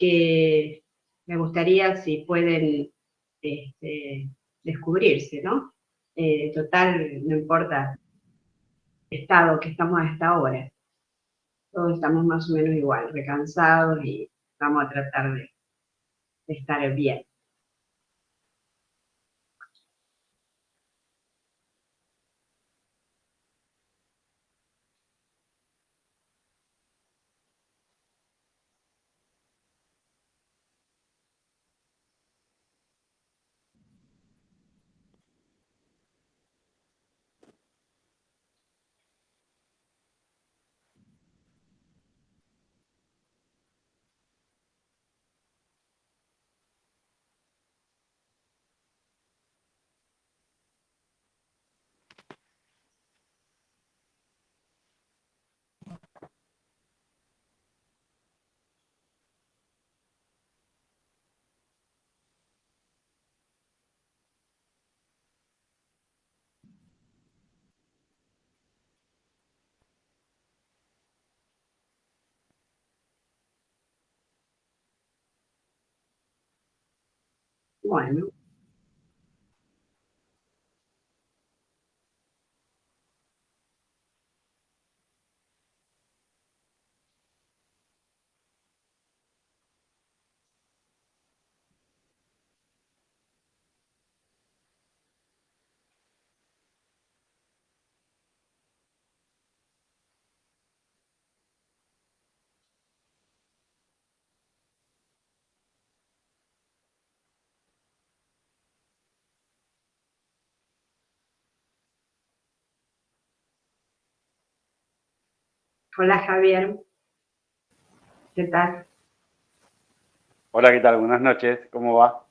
que me gustaría si pueden descubrirse, ¿no? Total, no importa el estado que estamos a esta hora, todos estamos más o menos igual, recansados y vamos a tratar de estar bien. Bueno, hola Javier, ¿qué tal? Hola, ¿qué tal? Buenas noches, ¿cómo va?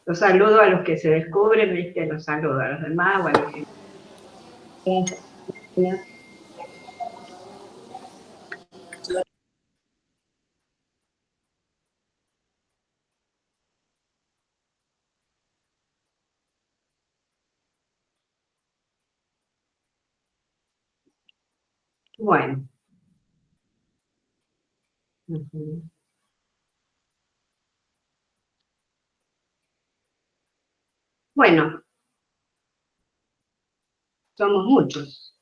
Los saludo a los que se descubren, ¿viste? Los saludo a los demás, bueno, bueno. Bueno, somos muchos.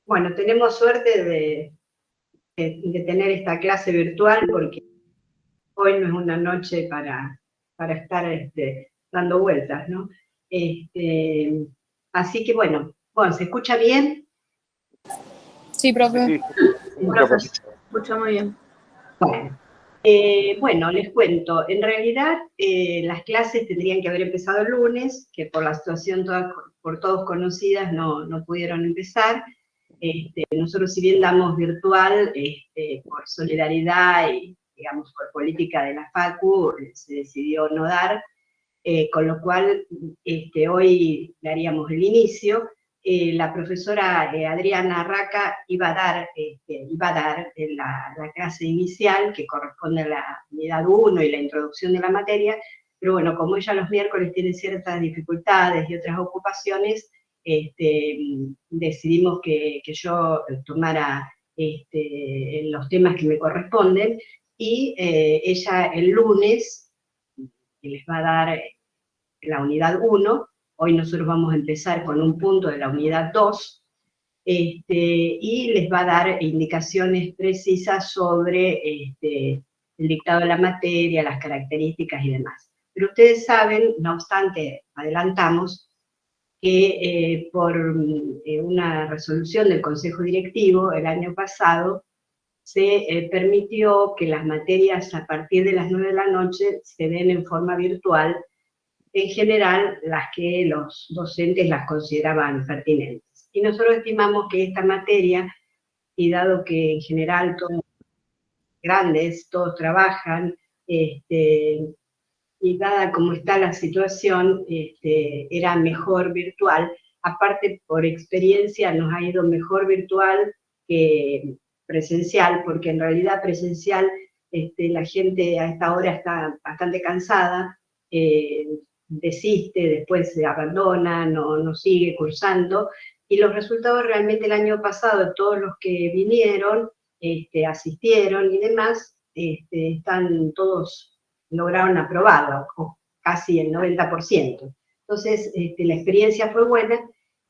Bueno, tenemos suerte de tener esta clase virtual porque hoy no es una noche para estar dando vueltas, ¿no? Así que bueno, ¿se escucha bien? Sí, profe. Sí, Sí, profe, se escucha muy bien. Bueno, bueno, les cuento, en realidad las clases tendrían que haber empezado el lunes, que por la situación por todos conocidas no pudieron empezar. Nosotros si bien damos virtual, por solidaridad y digamos por política de la FACU, se decidió no dar, con lo cual hoy daríamos el inicio. La profesora Adriana Raca iba a dar la clase inicial que corresponde a la unidad 1 y la introducción de la materia, pero bueno, como ella los miércoles tiene ciertas dificultades y otras ocupaciones, decidimos que yo tomara los temas que me corresponden y ella el lunes que les va a dar la unidad 1, hoy nosotros vamos a empezar con un punto de la unidad 2, y les va a dar indicaciones precisas sobre el dictado de la materia, las características y demás. Pero ustedes saben, no obstante, adelantamos, que por una resolución del Consejo Directivo el año pasado se permitió que las materias a partir de las 9 de la noche se den en forma virtual, en general las que los docentes las consideraban pertinentes. Y nosotros estimamos que esta materia, y dado que en general todos grandes, todos trabajan, y dada como está la situación, era mejor virtual. Aparte, por experiencia, nos ha ido mejor virtual que presencial, porque en realidad presencial la gente a esta hora está bastante cansada, desiste, después se abandona, no sigue cursando, y los resultados realmente el año pasado, todos los que vinieron, asistieron y demás, están todos, lograron aprobarlo, casi el 90%. Entonces, la experiencia fue buena,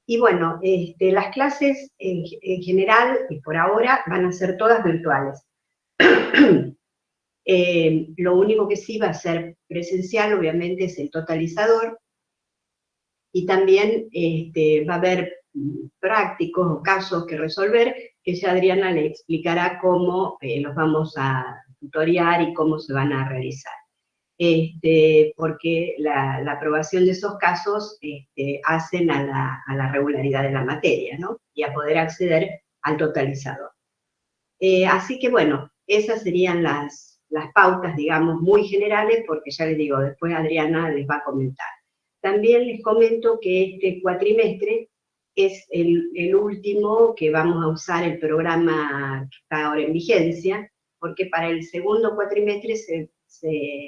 y bueno, las clases en general, y por ahora, van a ser todas virtuales. Lo único que sí va a ser presencial, obviamente, es el totalizador, y también va a haber prácticos o casos que resolver, que ya Adriana le explicará cómo los vamos a tutoriar y cómo se van a realizar. Porque la aprobación de esos casos hacen a la regularidad de la materia, ¿no? Y a poder acceder al totalizador. Así que bueno, esas serían las pautas, digamos, muy generales, porque ya les digo, después Adriana les va a comentar. También les comento que este cuatrimestre es el último que vamos a usar el programa que está ahora en vigencia, porque para el segundo cuatrimestre se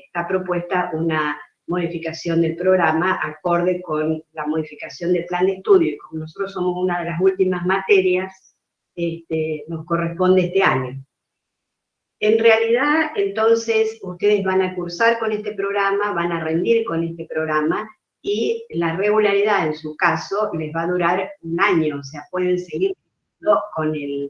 está propuesta una modificación del programa acorde con la modificación del plan de estudio, y como nosotros somos una de las últimas materias, nos corresponde este año. En realidad, entonces, ustedes van a cursar con este programa, van a rendir con este programa, y la regularidad, en su caso, les va a durar un año, o sea, pueden seguir con el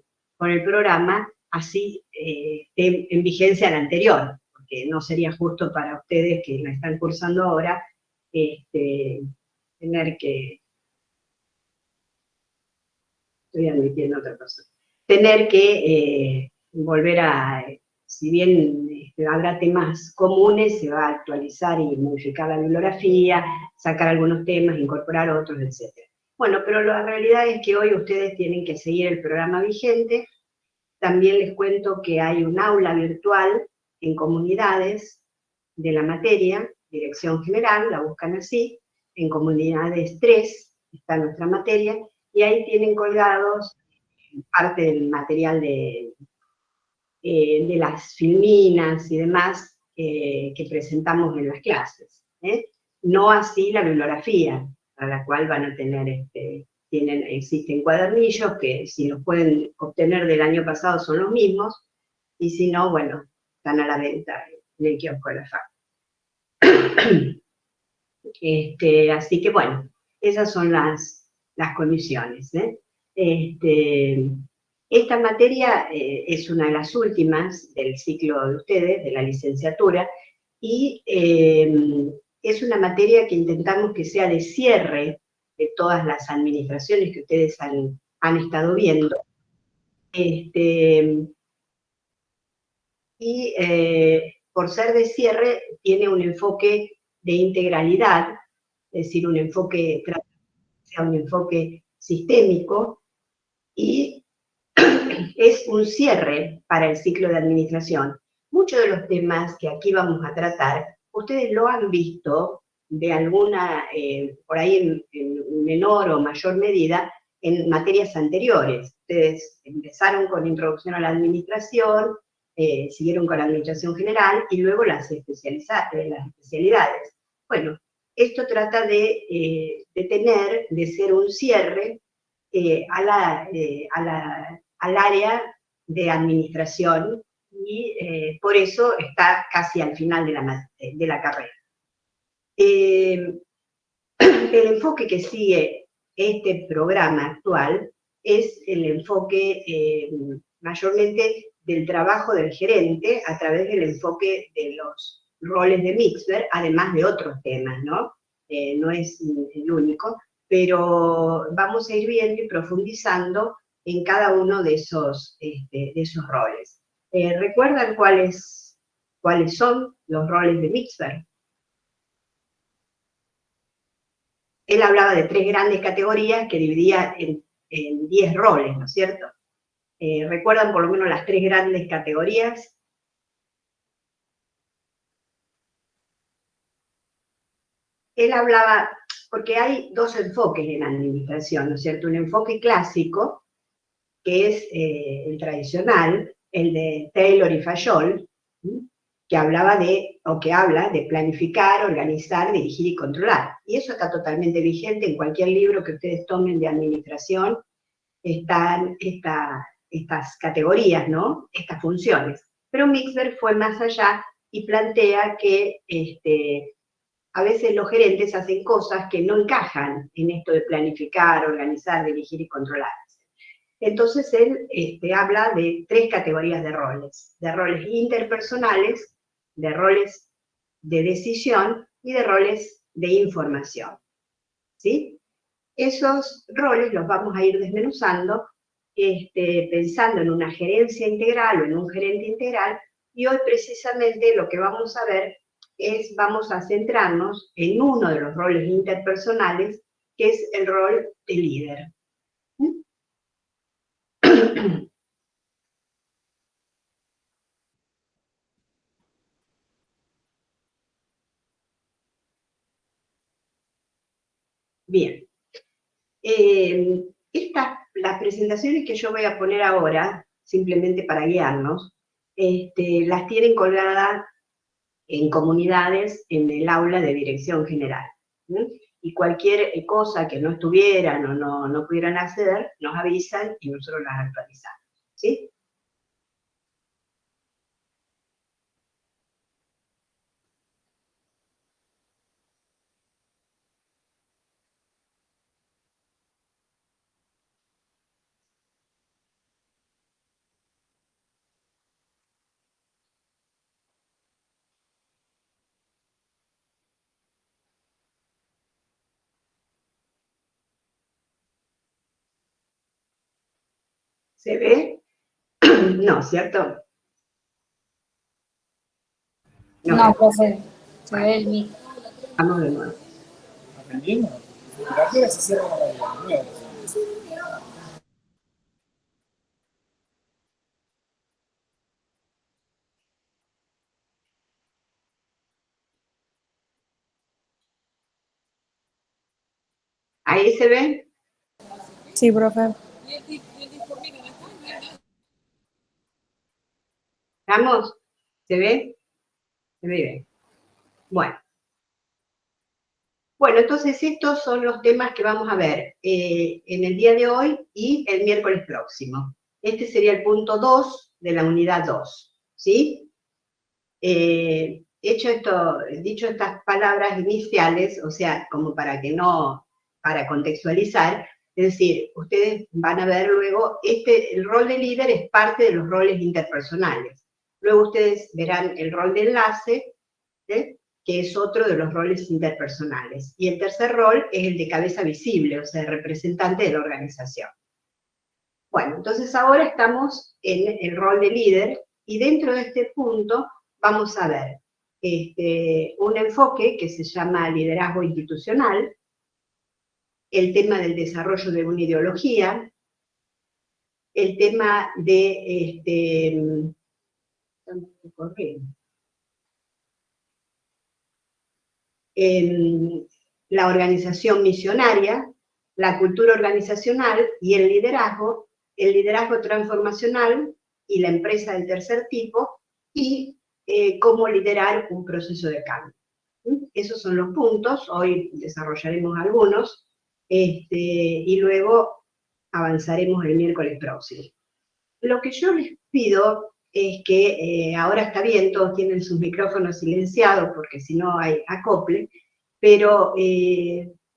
programa, así esté en vigencia el anterior, porque no sería justo para ustedes que la están cursando ahora, tener que... Estoy admitiendo otra cosa. Tener que volver a, si bien habrá temas comunes, se va a actualizar y modificar la bibliografía, sacar algunos temas, incorporar otros, etc. Bueno, pero la realidad es que hoy ustedes tienen que seguir el programa vigente. También les cuento que hay un aula virtual en comunidades de la materia, Dirección General, la buscan así, en comunidades 3 está nuestra materia, y ahí tienen colgados parte del material de las filminas y demás que presentamos en las clases. No así la bibliografía, para la cual van a tener, existen cuadernillos que si los pueden obtener del año pasado son los mismos, y si no, bueno, están a la venta en el kiosco de la FAC. Así que bueno, esas son las condiciones. Esta materia es una de las últimas del ciclo de ustedes, de la licenciatura, y es una materia que intentamos que sea de cierre de todas las administraciones que ustedes han estado viendo. Por ser de cierre, tiene un enfoque de integralidad, es decir, un enfoque sistémico, y es un cierre para el ciclo de administración. Muchos de los temas que aquí vamos a tratar, ustedes lo han visto de alguna, por ahí en menor o mayor medida, en materias anteriores. Ustedes empezaron con Introducción a la Administración, siguieron con la Administración General, y luego las especialidades. Bueno, esto trata de ser un cierre al área de administración, y por eso está casi al final de la carrera. El enfoque que sigue este programa actual es el enfoque mayormente del trabajo del gerente a través del enfoque de los roles de Mixber, además de otros temas, ¿no? No es el único, pero vamos a ir viendo y profundizando en cada uno de esos roles. ¿Recuerdan cuáles son los roles de Mixber? Él hablaba de 3 grandes categorías que dividía en 10 roles, ¿no es cierto? ¿Recuerdan por lo menos las 3 grandes categorías? Él hablaba, porque hay 2 enfoques en la administración, ¿no es cierto? Un enfoque clásico, que es el tradicional, el de Taylor y Fayol, que hablaba de, o que habla de planificar, organizar, dirigir y controlar. Y eso está totalmente vigente en cualquier libro que ustedes tomen de administración, están estas categorías, ¿no? Estas funciones. Pero Mixberg fue más allá y plantea que a veces los gerentes hacen cosas que no encajan en esto de planificar, organizar, dirigir y controlar. Entonces él habla de 3 categorías de roles interpersonales, de roles de decisión y de roles de información, ¿sí? Esos roles los vamos a ir desmenuzando, pensando en una gerencia integral o en un gerente integral, y hoy precisamente lo que vamos a ver es, vamos a centrarnos en uno de los roles interpersonales, que es el rol de líder. Bien. Las presentaciones que yo voy a poner ahora, simplemente para guiarnos, las tienen colgadas en comunidades en el aula de dirección general. Y cualquier cosa que no estuvieran o no pudieran acceder, nos avisan y nosotros las actualizamos. ¿Sí? ¿Se ve? No, ¿cierto? No, profe. Se ve el mic. Vamos de nuevo. Aprendiendo. ¿A qué hora se cierra la radio? ¿Ahí se ve? Sí, profe. ¿Estamos? ¿Se ve? Se ve bien. Bueno. Bueno, entonces estos son los temas que vamos a ver en el día de hoy y el miércoles próximo. Este sería el punto 2 de la unidad 2, ¿sí? Dicho estas palabras iniciales, o sea, como para contextualizar, es decir, ustedes van a ver luego, el rol de líder es parte de los roles interpersonales. Luego ustedes verán el rol de enlace, ¿sí?, que es otro de los roles interpersonales. Y el tercer rol es el de cabeza visible, o sea, representante de la organización. Bueno, entonces ahora estamos en el rol de líder, y dentro de este punto vamos a ver un enfoque que se llama liderazgo institucional, el tema del desarrollo de una ideología, el tema de la organización misionaria, la cultura organizacional y el liderazgo transformacional y la empresa del tercer tipo, y cómo liderar un proceso de cambio. Esos son los puntos, hoy desarrollaremos algunos, y luego avanzaremos el miércoles próximo. Lo que yo les pido es que ahora está bien, todos tienen sus micrófonos silenciados porque si no hay acople, pero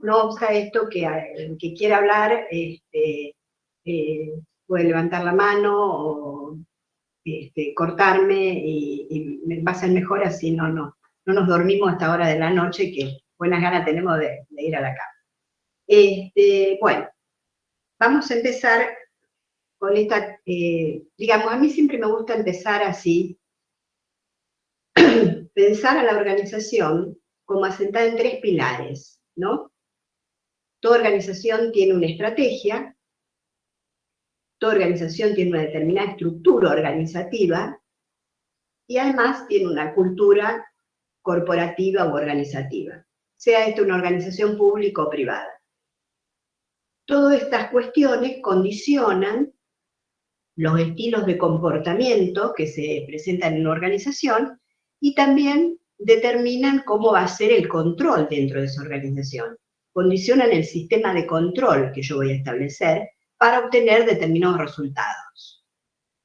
no obsta esto que el que quiera hablar puede levantar la mano o cortarme y va a ser mejor, así no nos dormimos a esta hora de la noche, que buenas ganas tenemos de ir a la cama. Bueno, vamos a empezar con esta, digamos, a mí siempre me gusta empezar así, pensar a la organización como asentada en 3 pilares, ¿no? Toda organización tiene una estrategia, toda organización tiene una determinada estructura organizativa, y además tiene una cultura corporativa u organizativa, sea esta una organización pública o privada. Todas estas cuestiones condicionan los estilos de comportamiento que se presentan en una organización y también determinan cómo va a ser el control dentro de esa organización. Condicionan el sistema de control que yo voy a establecer para obtener determinados resultados.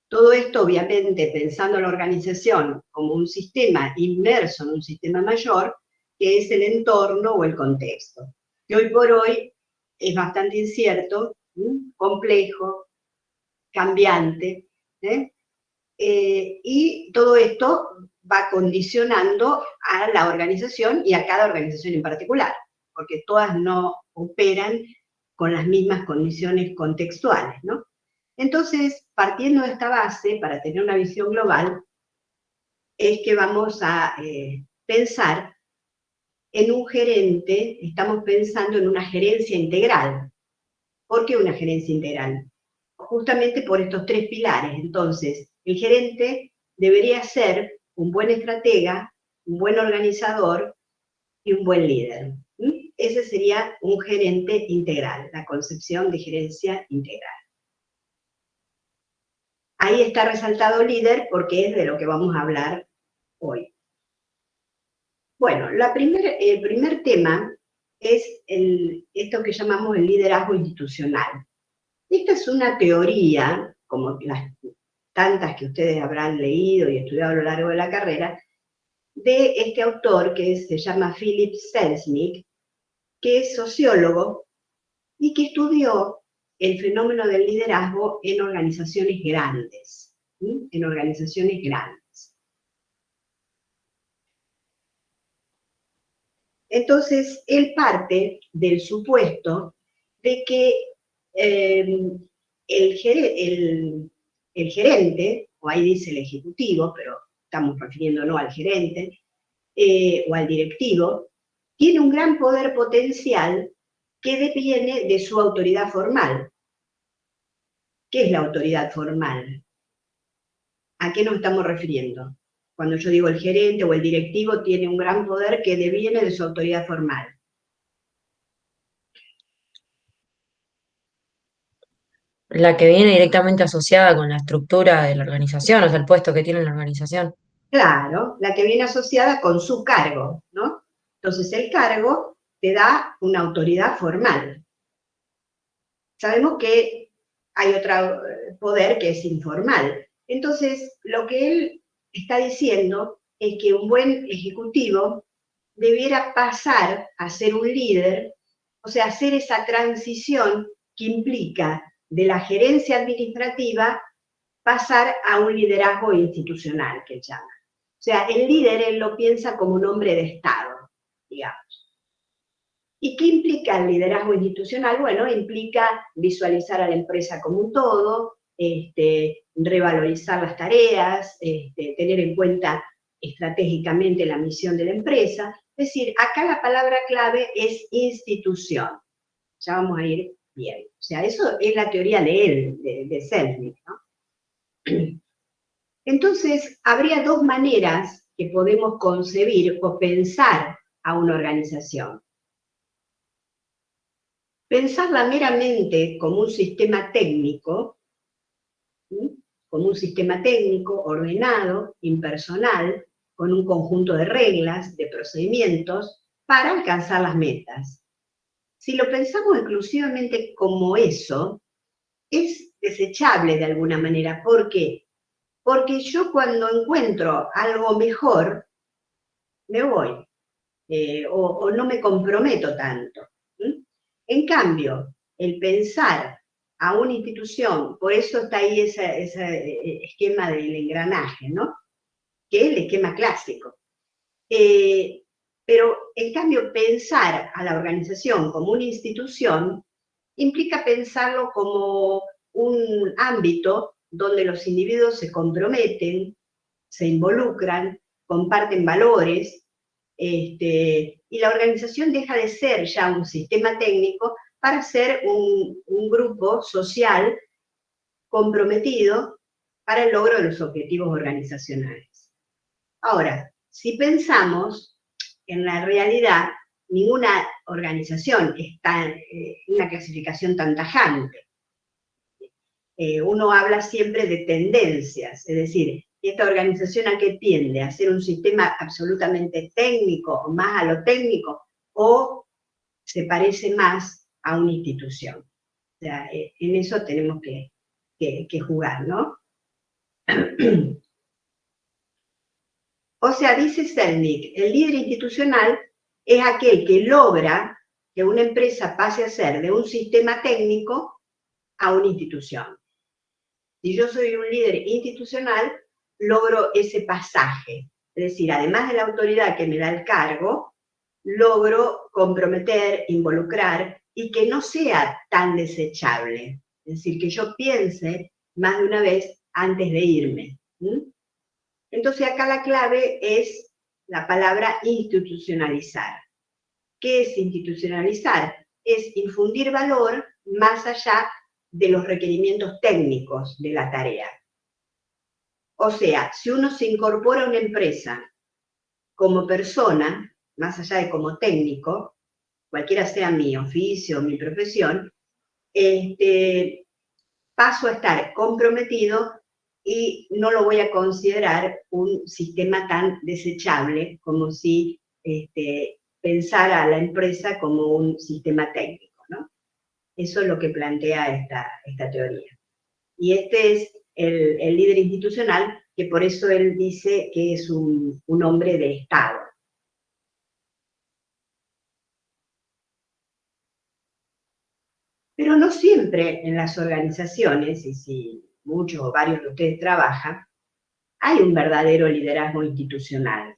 Todo esto, obviamente, pensando en la organización como un sistema inmerso en un sistema mayor, que es el entorno o el contexto, que hoy por hoy es bastante incierto, complejo, cambiante, y todo esto va condicionando a la organización y a cada organización en particular, porque todas no operan con las mismas condiciones contextuales, ¿no? Entonces, partiendo de esta base, para tener una visión global, es que vamos a pensar en un gerente, estamos pensando en una gerencia integral. ¿Por qué una gerencia integral? Justamente por estos tres pilares. Entonces, el gerente debería ser un buen estratega, un buen organizador y un buen líder. Ese sería un gerente integral, la concepción de gerencia integral. Ahí está resaltado líder porque es de lo que vamos a hablar hoy. Bueno, el primer tema es esto que llamamos el liderazgo institucional. Esta es una teoría, como las tantas que ustedes habrán leído y estudiado a lo largo de la carrera, de este autor que se llama Philip Selznick, que es sociólogo y que estudió el fenómeno del liderazgo en organizaciones grandes, ¿sí? En organizaciones grandes. Entonces, él parte del supuesto de que el gerente, o ahí dice el ejecutivo, pero estamos refiriéndonos al gerente, o al directivo, tiene un gran poder potencial que deviene de su autoridad formal. ¿Qué es la autoridad formal? ¿A qué nos estamos refiriendo? Cuando yo digo el gerente o el directivo tiene un gran poder que deviene de su autoridad formal. La que viene directamente asociada con la estructura de la organización, o sea, el puesto que tiene la organización. Claro, la que viene asociada con su cargo, ¿no? Entonces el cargo te da una autoridad formal. Sabemos que hay otro poder que es informal. Entonces, lo que él está diciendo es que un buen ejecutivo debiera pasar a ser un líder, o sea, hacer esa transición que implica de la gerencia administrativa pasar a un liderazgo institucional, que él llama. O sea, el líder él lo piensa como un hombre de Estado, digamos. ¿Y qué implica el liderazgo institucional? Bueno, implica visualizar a la empresa como un todo, revalorizar las tareas, tener en cuenta estratégicamente la misión de la empresa. Es decir, acá la palabra clave es institución. Ya vamos a ir bien. O sea, eso es la teoría de él, de Selznick, ¿no? Entonces, habría dos maneras que podemos concebir o pensar a una organización. Pensarla meramente como un sistema técnico, ¿sí? Como un sistema técnico ordenado, impersonal, con un conjunto de reglas, de procedimientos, para alcanzar las metas. Si lo pensamos exclusivamente como eso, es desechable de alguna manera. ¿Por qué? Porque yo cuando encuentro algo mejor, me voy, o no me comprometo tanto. En cambio, el pensar a una institución, por eso está ahí ese esquema del engranaje, ¿no? Que es el esquema clásico. Pero, en cambio, pensar a la organización como una institución implica pensarlo como un ámbito donde los individuos se comprometen, se involucran, comparten valores, y la organización deja de ser ya un sistema técnico para ser un grupo social comprometido para el logro de los objetivos organizacionales. Ahora, si pensamos en la realidad, ninguna organización está en una clasificación tan tajante. Uno habla siempre de tendencias, es decir, ¿Y esta organización a qué tiende? ¿A ser un sistema absolutamente técnico o más a lo técnico? ¿O se parece más a una institución? O sea, en eso tenemos que jugar, ¿no? O sea, dice Selnick, el líder institucional es aquel que logra que una empresa pase a ser de un sistema técnico a una institución. Si yo soy un líder institucional, logro ese pasaje. Es decir, además de la autoridad que me da el cargo, logro comprometer, involucrar y que no sea tan desechable. Es decir, que yo piense más de una vez antes de irme. Entonces acá la clave es la palabra institucionalizar. ¿Qué es institucionalizar? Es infundir valor más allá de los requerimientos técnicos de la tarea. O sea, si uno se incorpora a una empresa como persona, más allá de como técnico, cualquiera sea mi oficio, mi profesión, paso a estar comprometido y no lo voy a considerar un sistema tan desechable como si pensara a la empresa como un sistema técnico, ¿no? Eso es lo que plantea esta teoría. Y este es el líder institucional, que por eso él dice que es un hombre de Estado. Pero no siempre en las organizaciones, y si muchos o varios de ustedes trabajan, hay un verdadero liderazgo institucional.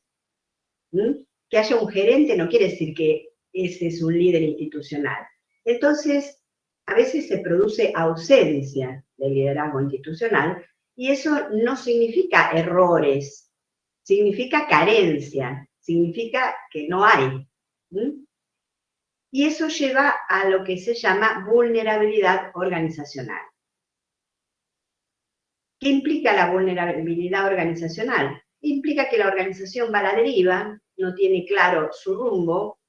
Que haya un gerente no quiere decir que ese es un líder institucional. Entonces, a veces se produce ausencia de liderazgo institucional y eso no significa errores, significa carencia, significa que no hay. Y eso lleva a lo que se llama vulnerabilidad organizacional. ¿Qué implica la vulnerabilidad organizacional? Implica que la organización va a la deriva, no tiene claro su rumbo,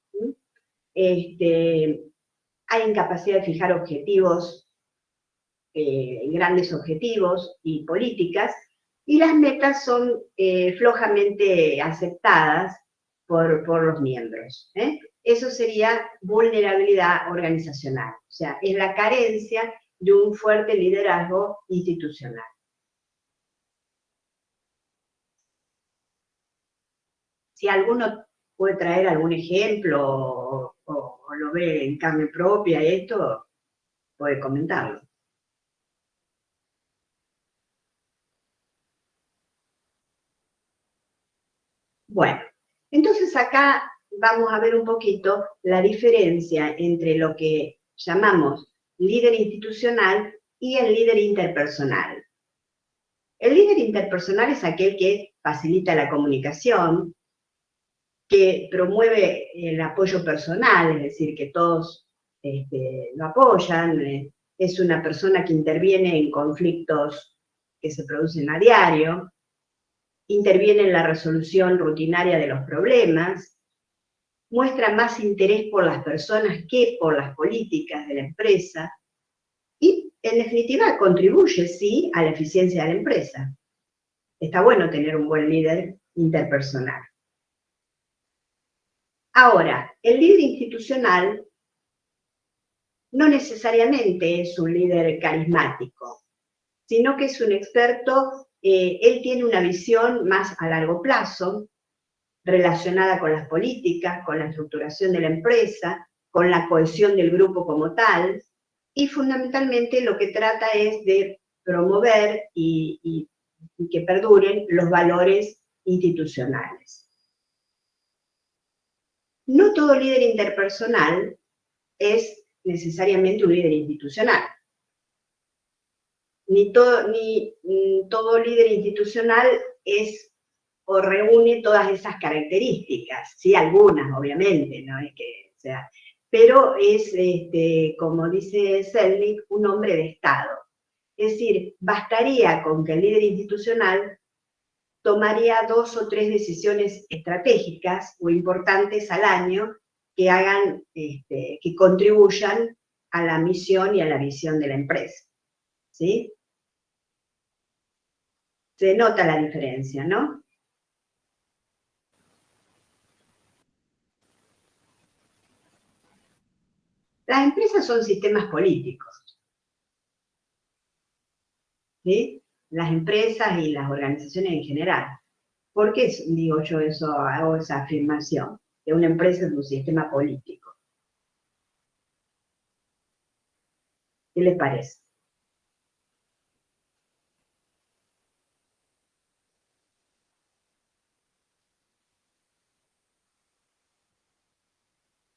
hay incapacidad de fijar objetivos, grandes objetivos y políticas, y las metas son flojamente aceptadas por los miembros. Eso sería vulnerabilidad organizacional, o sea, es la carencia de un fuerte liderazgo institucional. Si alguno puede traer algún ejemplo o lo ve en carne propia esto, puede comentarlo. Bueno, entonces acá vamos a ver un poquito la diferencia entre lo que llamamos líder institucional y el líder interpersonal. El líder interpersonal es aquel que facilita la comunicación, que promueve el apoyo personal, es decir, que todos lo apoyan, es una persona que interviene en conflictos que se producen a diario, interviene en la resolución rutinaria de los problemas, muestra más interés por las personas que por las políticas de la empresa y, en definitiva, contribuye, sí, a la eficiencia de la empresa. Está bueno tener un buen líder interpersonal. Ahora, el líder institucional no necesariamente es un líder carismático, sino que es un experto, él tiene una visión más a largo plazo, relacionada con las políticas, con la estructuración de la empresa, con la cohesión del grupo como tal, y fundamentalmente lo que trata es de promover y que perduren los valores institucionales. No todo líder interpersonal es necesariamente un líder institucional. Ni todo líder institucional es o reúne todas esas características, sí, algunas, obviamente, no es que sea, pero es, como dice Selnick, un hombre de Estado. Es decir, bastaría con que el líder institucional tomaría 2 o 3 decisiones estratégicas o importantes al año que hagan, que contribuyan a la misión y a la visión de la empresa, ¿sí? Se nota la diferencia, ¿no? Las empresas son sistemas políticos, ¿sí? Las empresas y las organizaciones en general. ¿Por qué digo yo eso, hago esa afirmación? Que una empresa es un sistema político. ¿Qué les parece?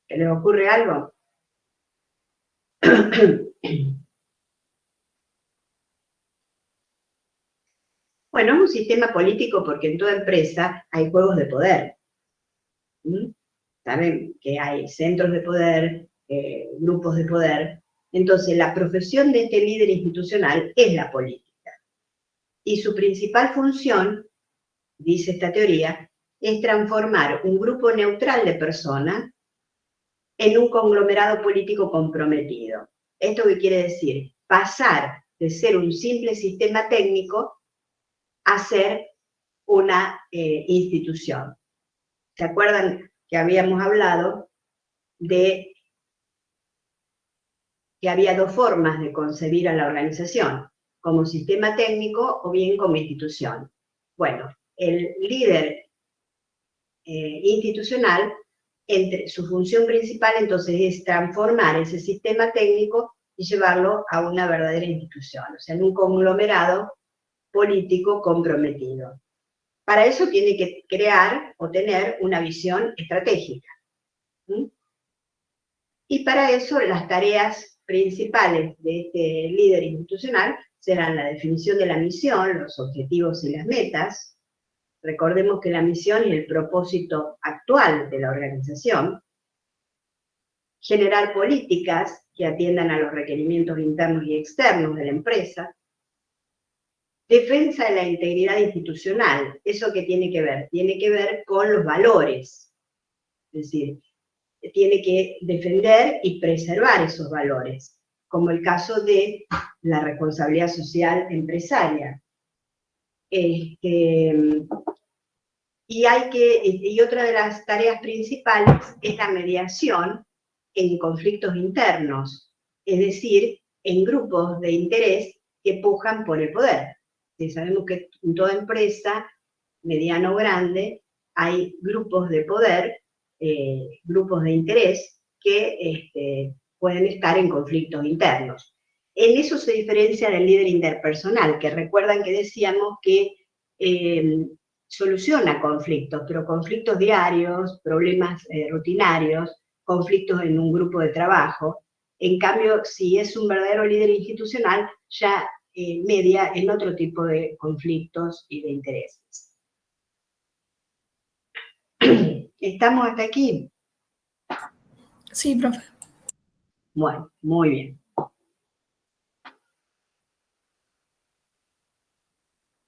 ¿Se les ocurre algo? Bueno, es un sistema político porque en toda empresa hay juegos de poder. ¿Mm? Saben que hay centros de poder, grupos de poder. Entonces, la profesión de este líder institucional es la política. Y su principal función, dice esta teoría, es transformar un grupo neutral de personas en un conglomerado político comprometido. ¿Esto qué quiere decir? Pasar de ser un simple sistema técnico a ser una institución. ¿Se acuerdan que habíamos hablado de que había dos formas de concebir a la organización, como sistema técnico o bien como institución? Bueno, el líder institucional, su función principal entonces es transformar ese sistema técnico y llevarlo a una verdadera institución, o sea, en un conglomerado político comprometido. Para eso tiene que crear o tener una visión estratégica. ¿Mm? Y para eso las tareas principales de este líder institucional serán la definición de la misión, los objetivos y las metas. Recordemos que la misión es el propósito actual de la organización. Generar políticas que atiendan a los requerimientos internos y externos de la empresa. Defensa de la integridad institucional. ¿Eso qué tiene que ver? Tiene que ver con los valores. Es decir, tiene que defender y preservar esos valores, como el caso de la responsabilidad social empresaria. Y otra de las tareas principales es la mediación en conflictos internos, es decir, en grupos de interés que pujan por el poder. Sabemos que en toda empresa, mediano o grande, hay grupos de poder, grupos de interés que pueden estar en conflictos internos. En eso se diferencia del líder interpersonal, que recuerdan que decíamos que soluciona conflictos, pero conflictos diarios, problemas rutinarios, conflictos en un grupo de trabajo. En cambio, si es un verdadero líder institucional, ya media en otro tipo de conflictos y de intereses. ¿Estamos hasta aquí? Sí, profe. Bueno, muy bien.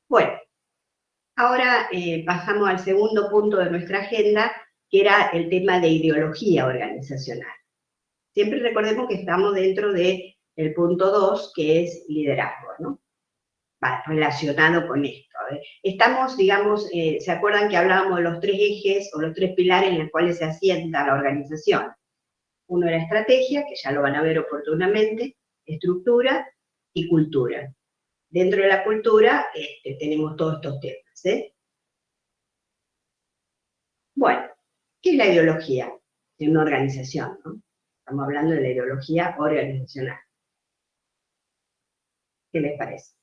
Bueno, ahora pasamos al segundo punto de nuestra agenda, que era el tema de ideología organizacional. Siempre recordemos que estamos dentro del punto 2, que es liderazgo, ¿no? Relacionado con esto. Estamos, digamos, ¿se acuerdan que hablábamos de los tres ejes o los tres pilares en los cuales se asienta la organización? Uno era estrategia, que ya lo van a ver oportunamente, estructura y cultura. Dentro de la cultura tenemos todos estos temas. Bueno, ¿qué es la ideología de una organización, ¿no? Estamos hablando de la ideología organizacional. ¿Qué les parece?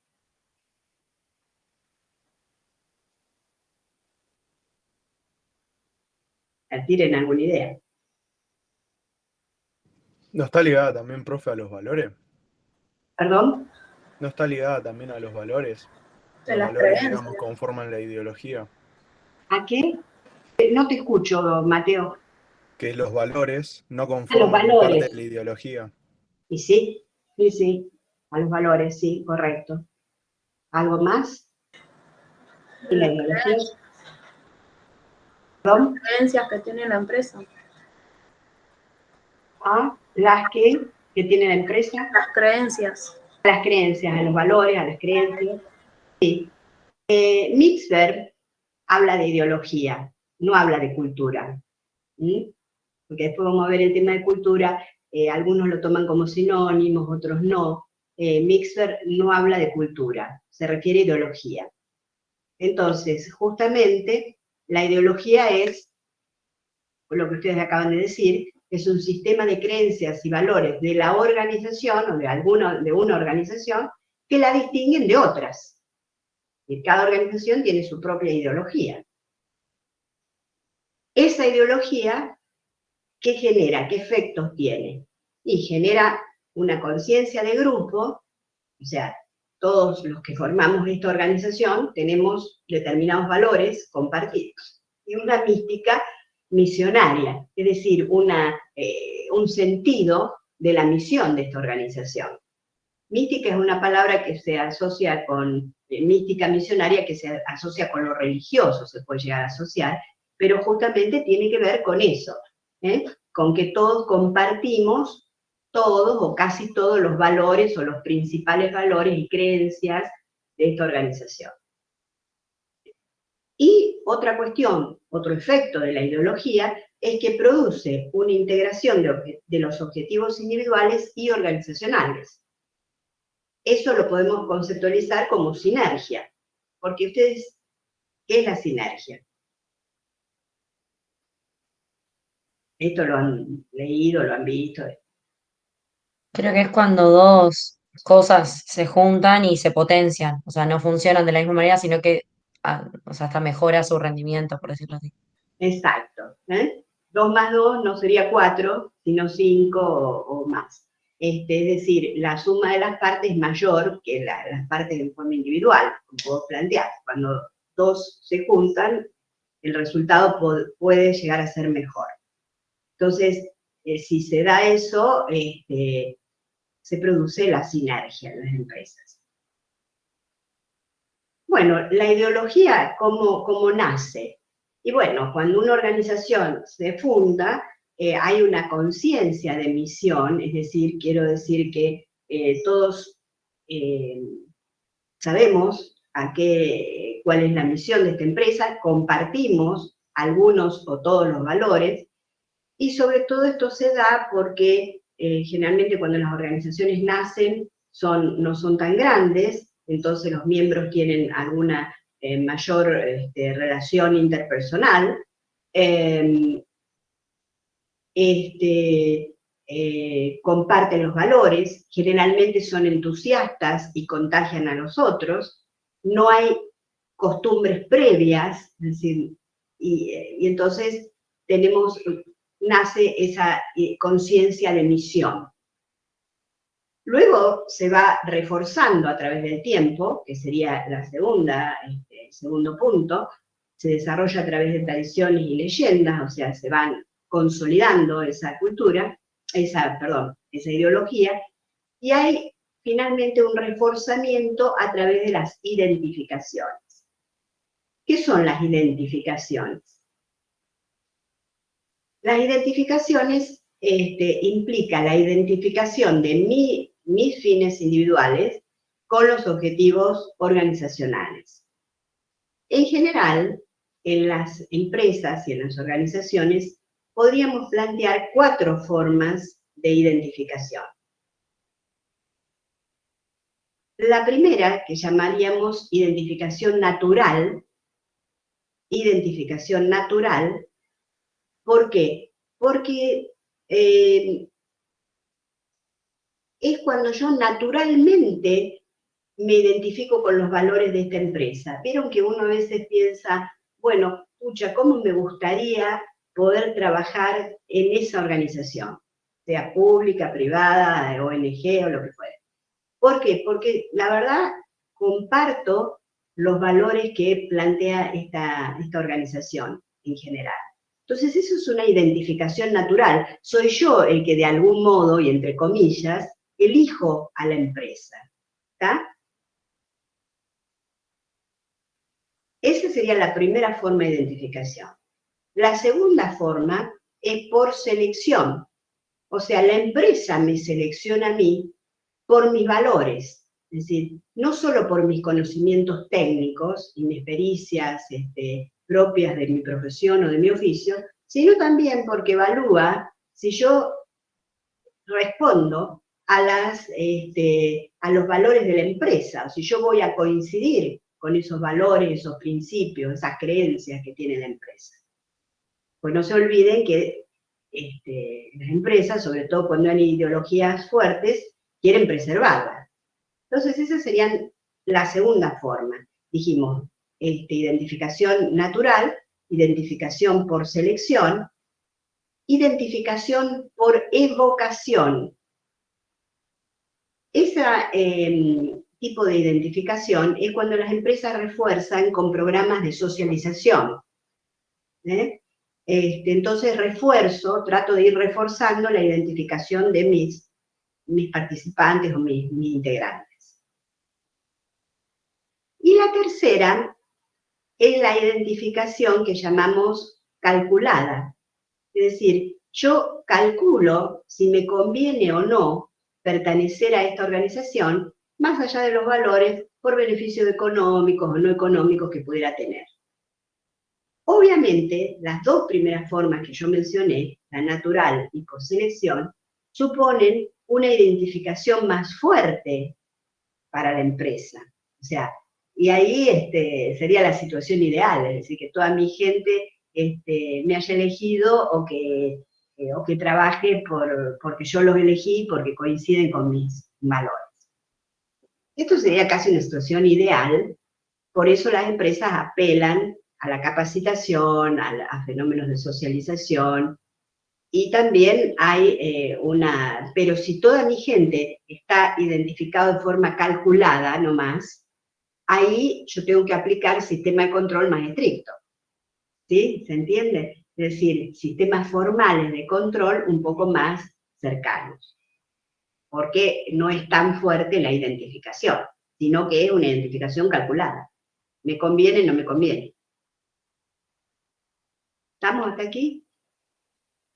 ¿Tienen alguna idea? ¿No está ligada también, profe, a los valores? ¿Perdón? ¿No está ligada también a los valores? De Los las valores, creencias. digamos, conforman la ideología. ¿A qué? No te escucho, Mateo. Que los valores no A los conforman parte valores. de la ideología. Y sí, a los valores, sí, correcto. ¿Algo más? ¿Y la ideología? ¿Perdón? Creencias que tiene la empresa. ¿A las que tiene la empresa? Las creencias. A las creencias, a los valores, a las creencias. Sí. Mixler habla de ideología, no habla de cultura. Porque después vamos a ver el tema de cultura, algunos lo toman como sinónimos, otros no. Mixler no habla de cultura, se refiere a ideología. Entonces, justamente, la ideología es, lo que ustedes acaban de decir, es un sistema de creencias y valores de la organización, o de una organización, que la distinguen de otras. Y cada organización tiene su propia ideología. Esa ideología, ¿qué genera? ¿Qué efectos tiene? Y genera una conciencia de grupo, o sea, todos los que formamos esta organización tenemos determinados valores compartidos, y una mística misionaria, es decir, un sentido de la misión de esta organización. Mística es una palabra que se asocia con, mística misionaria, que se asocia con lo religioso, se puede llegar a asociar, pero justamente tiene que ver con eso, con que todos compartimos, todos o casi todos los valores o los principales valores y creencias de esta organización. Y otra cuestión, otro efecto de la ideología, es que produce una integración de los objetivos individuales y organizacionales. Eso lo podemos conceptualizar como sinergia, porque ustedes, ¿qué es la sinergia? Esto lo han leído, lo han visto. Creo que es cuando dos cosas se juntan y se potencian, o sea, no funcionan de la misma manera, sino que, o sea, hasta mejora su rendimiento, por decirlo así. Exacto. 2 más 2 no sería 4, sino 5 o más. Es decir, la suma de las partes es mayor que las partes en forma individual, como puedo plantear. Cuando dos se juntan, el resultado puede llegar a ser mejor. Entonces, si se da eso, se produce la sinergia en las empresas. Bueno, la ideología, ¿cómo nace? Y bueno, cuando una organización se funda, hay una conciencia de misión, es decir, quiero decir que todos sabemos cuál es la misión de esta empresa, compartimos algunos o todos los valores, y sobre todo esto se da porque generalmente cuando las organizaciones nacen no son tan grandes, entonces los miembros tienen alguna mayor relación interpersonal, comparten los valores, generalmente son entusiastas y contagian a los otros, no hay costumbres previas, es decir, y entonces nace esa conciencia de misión. Luego se va reforzando a través del tiempo, que sería el segundo punto, se desarrolla a través de tradiciones y leyendas, o sea, se van consolidando esa cultura, esa ideología, y hay finalmente un reforzamiento a través de las identificaciones. ¿Qué son las identificaciones? Las identificaciones implican la identificación de mis fines individuales con los objetivos organizacionales. En general, en las empresas y en las organizaciones podríamos plantear 4 formas de identificación. La primera, que llamaríamos identificación natural, ¿por qué? Porque es cuando yo naturalmente me identifico con los valores de esta empresa. Vieron que uno a veces piensa, bueno, pucha, ¿cómo me gustaría poder trabajar en esa organización? Sea pública, privada, ONG o lo que fuera. ¿Por qué? Porque la verdad comparto los valores que plantea esta organización en general. Entonces eso es una identificación natural. Soy yo el que de algún modo, y entre comillas, elijo a la empresa. ¿Está? Esa sería la primera forma de identificación. La segunda forma es por selección. O sea, la empresa me selecciona a mí por mis valores. Es decir, no solo por mis conocimientos técnicos y mis pericias propias de mi profesión o de mi oficio, sino también porque evalúa si yo respondo a los valores de la empresa, o si yo voy a coincidir con esos valores, esos principios, esas creencias que tiene la empresa. Pues no se olviden que las empresas, sobre todo cuando hay ideologías fuertes, quieren preservarlas. Entonces esa sería la segunda forma. Dijimos, identificación natural, identificación por selección, identificación por evocación. Ese tipo de identificación es cuando las empresas refuerzan con programas de socialización. Entonces trato de ir reforzando la identificación de mis participantes o mis integrantes. Y la tercera es la identificación que llamamos calculada. Es decir, yo calculo si me conviene o no pertenecer a esta organización, más allá de los valores por beneficios económicos o no económicos que pudiera tener. Obviamente, las dos primeras formas que yo mencioné, la natural y por selección, suponen una identificación más fuerte para la empresa. O sea, y ahí sería la situación ideal, es decir, que toda mi gente me haya elegido o que trabaje porque yo los elegí, porque coinciden con mis valores. Esto sería casi una situación ideal, por eso las empresas apelan a la capacitación, a fenómenos de socialización, y también hay pero si toda mi gente está identificada de forma calculada nomás, ahí yo tengo que aplicar sistema de control más estricto. ¿Sí? ¿Se entiende? Es decir, sistemas formales de control un poco más cercanos. Porque no es tan fuerte la identificación, sino que es una identificación calculada. ¿Me conviene o no me conviene? ¿Estamos hasta aquí?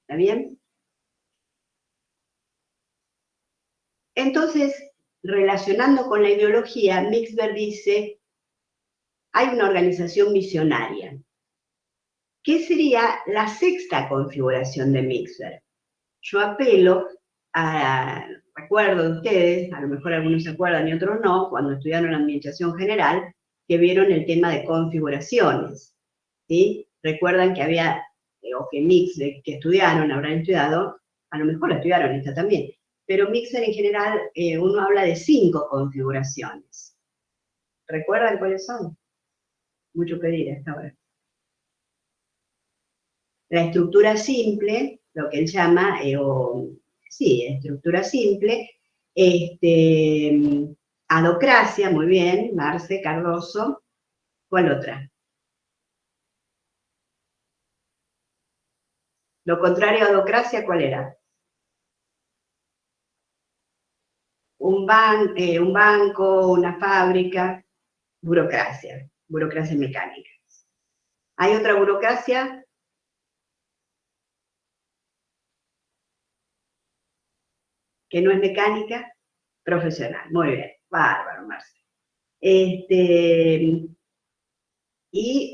¿Está bien? Entonces, relacionando con la ideología, Mixber dice, hay una organización visionaria. ¿Qué sería la sexta configuración de Mixber? Yo apelo recuerdo de ustedes, a lo mejor algunos se acuerdan y otros no, cuando estudiaron Administración General, que vieron el tema de configuraciones, ¿sí? Recuerdan que había, o que Mixber, que habrán estudiado, a lo mejor la estudiaron esta también, pero Mixber en general, uno habla de 5 configuraciones. ¿Recuerdan cuáles son? Mucho pedir a esta hora. La estructura simple, lo que él llama, estructura simple, adocracia, muy bien, Marce, Cardoso. ¿Cuál otra? Lo contrario a adocracia, ¿cuál era? Un banco, una fábrica, burocracia mecánica. ¿Hay otra burocracia? Que no es mecánica, profesional. Muy bien, bárbaro, Marce. Y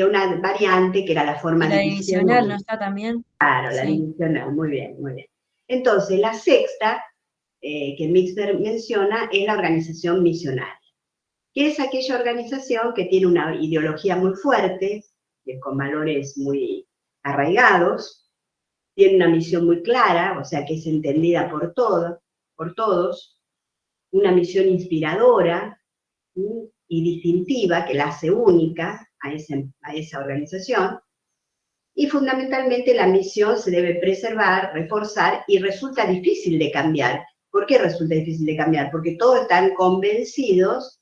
una variante que era la forma La divisional, ¿no está también? Claro, la divisional, muy bien, muy bien. Entonces, la sexta que Mixber menciona es la organización misionaria, que es aquella organización que tiene una ideología muy fuerte, con valores muy arraigados, tiene una misión muy clara, o sea que es entendida por todos, una misión inspiradora y distintiva que la hace única a esa organización, y fundamentalmente la misión se debe preservar, reforzar y resulta difícil de cambiar. ¿Por qué resulta difícil de cambiar? Porque todos están convencidos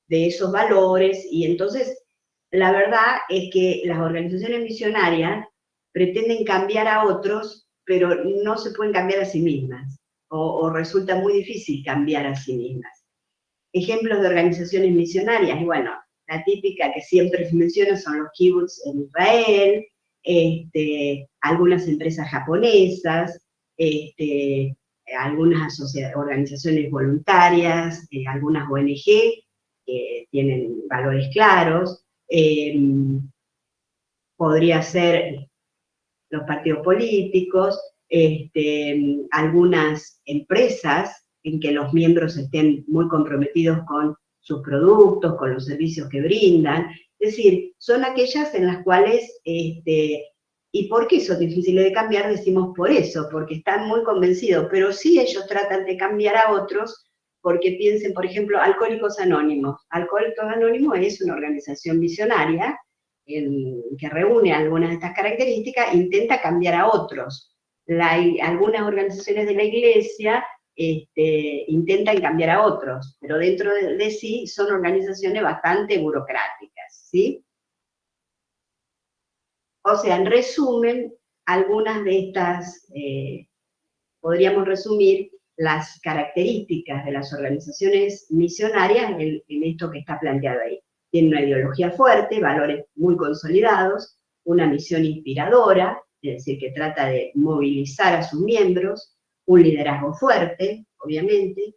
de esos valores y entonces la verdad es que las organizaciones misionarias pretenden cambiar a otros, pero no se pueden cambiar a sí mismas o resulta muy difícil cambiar a sí mismas. Ejemplos de organizaciones misionarias, y bueno, la típica que siempre se menciona son los kibbutz en Israel, algunas empresas japonesas, algunas organizaciones voluntarias, algunas ONG que tienen valores claros, podría ser los partidos políticos, algunas empresas en que los miembros estén muy comprometidos con sus productos, con los servicios que brindan. Es decir, son aquellas en las cuales, ¿y por qué son difíciles de cambiar? Decimos por eso, porque están muy convencidos, pero sí ellos tratan de cambiar a otros, porque piensen, por ejemplo, Alcohólicos Anónimos. Alcohólicos Anónimos es una organización visionaria que reúne algunas de estas características, intenta cambiar a otros. Algunas organizaciones de la iglesia intentan cambiar a otros, pero dentro de sí son organizaciones bastante burocráticas, ¿sí? O sea, en resumen, algunas de estas, podríamos resumir las características de las organizaciones misionarias en esto que está planteado ahí. Tienen una ideología fuerte, valores muy consolidados, una misión inspiradora, es decir, que trata de movilizar a sus miembros, un liderazgo fuerte, obviamente.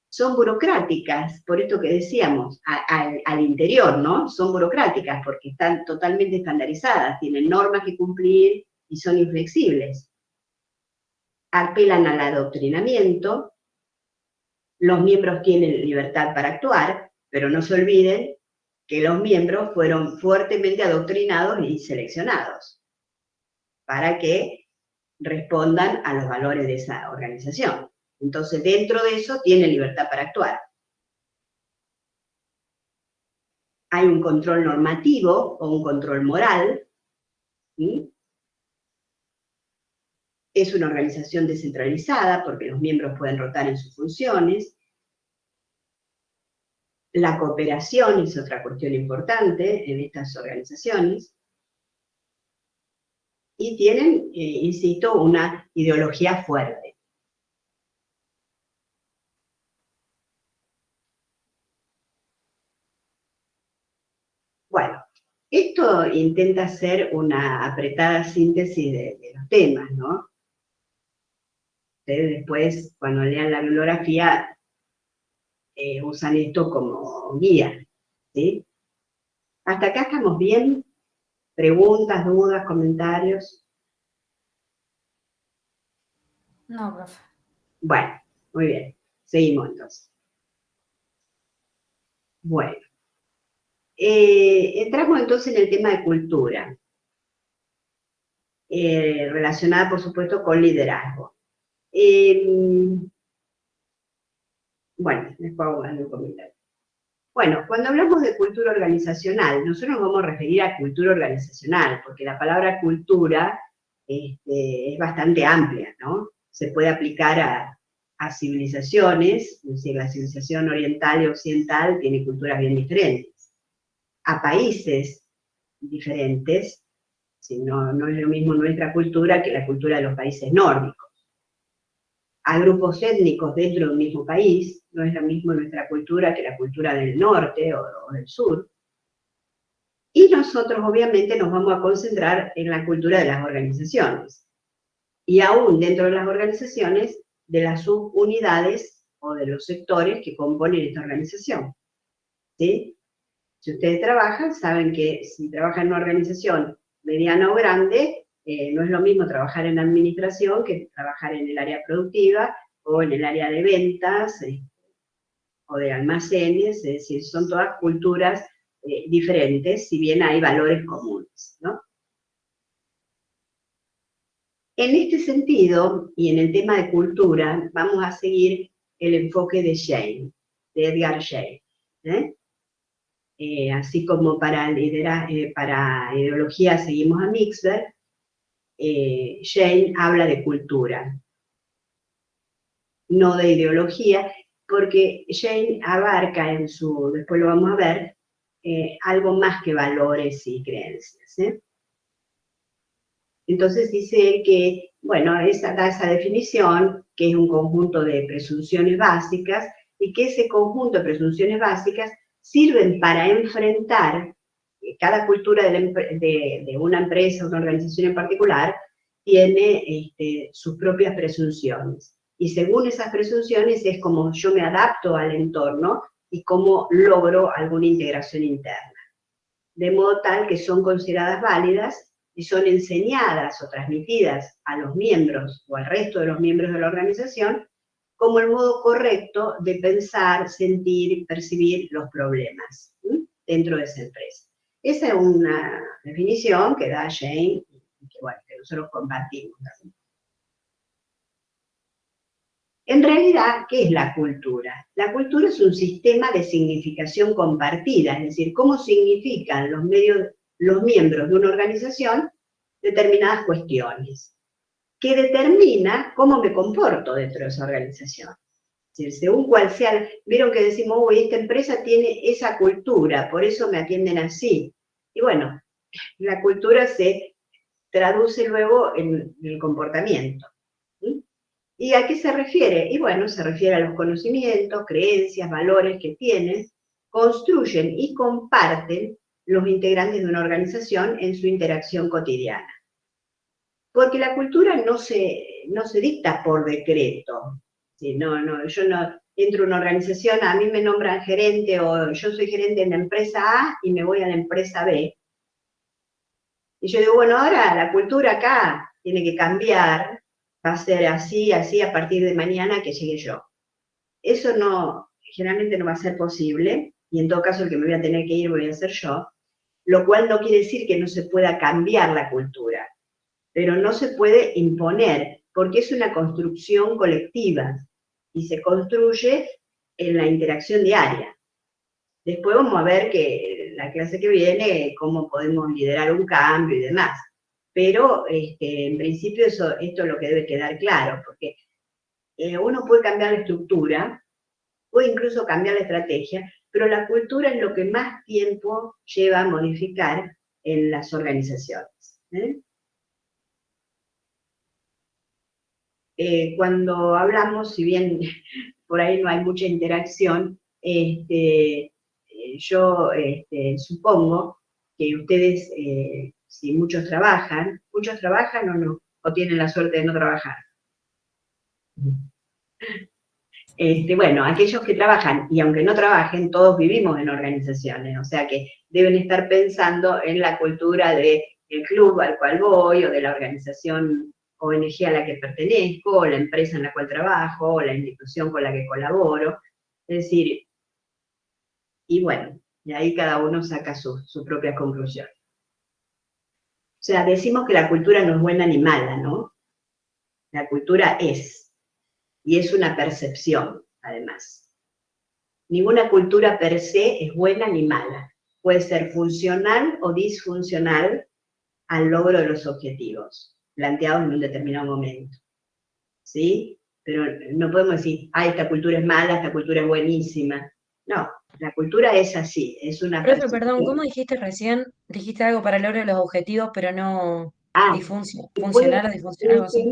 Son burocráticas, por esto que decíamos, al interior, ¿no? Son burocráticas porque están totalmente estandarizadas, tienen normas que cumplir y son inflexibles. Apelan al adoctrinamiento, los miembros tienen libertad para actuar, pero no se olviden que los miembros fueron fuertemente adoctrinados y seleccionados para que respondan a los valores de esa organización. Entonces, dentro de eso, tienen libertad para actuar. Hay un control normativo o un control moral, ¿sí? Es una organización descentralizada porque los miembros pueden rotar en sus funciones. La cooperación es otra cuestión importante en estas organizaciones. Y tienen, insisto, una ideología fuerte. Bueno, esto intenta hacer una apretada síntesis de los temas, ¿no? Ustedes después, cuando lean la bibliografía, usan esto como guía, ¿sí? ¿Hasta acá estamos bien? ¿Preguntas, dudas, comentarios? No, profe. Bueno, muy bien. Seguimos entonces. Bueno. Entramos entonces en el tema de cultura, relacionada por supuesto con liderazgo. Bueno, después hago un comentario. Bueno, cuando hablamos de cultura organizacional, nosotros nos vamos a referir a cultura organizacional, porque la palabra cultura es bastante amplia, ¿no? Se puede aplicar a civilizaciones, es decir, la civilización oriental y occidental tiene culturas bien diferentes. A países diferentes, si no es lo mismo nuestra cultura que la cultura de los países nórdicos. A grupos étnicos dentro de un mismo país, no es lo mismo nuestra cultura que la cultura del norte o del sur. Y nosotros obviamente nos vamos a concentrar en la cultura de las organizaciones. Y aún dentro de las organizaciones, de las subunidades o de los sectores que componen esta organización. ¿Sí? Si ustedes trabajan, saben que si trabajan en una organización mediana o grande, no es lo mismo trabajar en administración que trabajar en el área productiva o en el área de ventas o de almacenes, es decir, son todas culturas diferentes, si bien hay valores comunes, ¿no? En este sentido, y en el tema de cultura, vamos a seguir el enfoque de Schein, de Edgar Schein, así como para ideología seguimos a Mixberg, Schein habla de cultura, no de ideología, porque Schein abarca en su, después lo vamos a ver, algo más que valores y creencias. Entonces dice que, bueno, da esa definición, que es un conjunto de presunciones básicas, y que ese conjunto de presunciones básicas sirven para enfrentar cada cultura de una empresa, una organización en particular, tiene sus propias presunciones. Y según esas presunciones es como yo me adapto al entorno y cómo logro alguna integración interna. De modo tal que son consideradas válidas y son enseñadas o transmitidas a los miembros o al resto de los miembros de la organización como el modo correcto de pensar, sentir, percibir los problemas dentro de esa empresa. Esa es una definición que da Jane y que, bueno, que nosotros compartimos. En realidad, ¿qué es la cultura? La cultura es un sistema de significación compartida, es decir, cómo significan los miembros de una organización determinadas cuestiones, que determina cómo me comporto dentro de esa organización. Es decir, según cuál sea, vieron que decimos, uy, esta empresa tiene esa cultura, por eso me atienden así. Y bueno, la cultura se traduce luego en el comportamiento. ¿Y a qué se refiere? Y bueno, se refiere a los conocimientos, creencias, valores que tienen, construyen y comparten los integrantes de una organización en su interacción cotidiana. Porque la cultura no se dicta por decreto. ¿Sí? Yo no entro a una organización, a mí me nombran gerente o yo soy gerente en la empresa A y me voy a la empresa B. Y yo digo, bueno, ahora la cultura acá tiene que cambiar, va a ser así, así a partir de mañana que llegue yo. Eso generalmente no va a ser posible, y en todo caso el que me voy a tener que ir voy a ser yo, lo cual no quiere decir que no se pueda cambiar la cultura, pero no se puede imponer, porque es una construcción colectiva, y se construye en la interacción diaria. Después vamos a ver que la clase que viene, cómo podemos liderar un cambio y demás. Pero en principio esto es lo que debe quedar claro, porque uno puede cambiar la estructura, puede incluso cambiar la estrategia, pero la cultura es lo que más tiempo lleva a modificar en las organizaciones. Cuando hablamos, si bien por ahí no hay mucha interacción, yo supongo que ustedes, si muchos trabajan o no, o tienen la suerte de no trabajar. Bueno, aquellos que trabajan, y aunque no trabajen, todos vivimos en organizaciones, o sea que deben estar pensando en la cultura del club al cual voy, o de la organización ONG a la que pertenezco, o la empresa en la cual trabajo, o la institución con la que colaboro. Es decir, y bueno, y ahí cada uno saca su propia conclusión. O sea, decimos que la cultura no es buena ni mala, ¿no? La cultura es, y es una percepción, además. Ninguna cultura per se es buena ni mala. Puede ser funcional o disfuncional al logro de los objetivos planteados en un determinado momento. ¿Sí? Pero no podemos decir, esta cultura es mala, esta cultura es buenísima. No, la cultura es así, es una Profe, percepción. perdón, ¿cómo dijiste recién? Dijiste algo para el logro de los objetivos, pero no Puede funcional o ser disfuncional, algo así.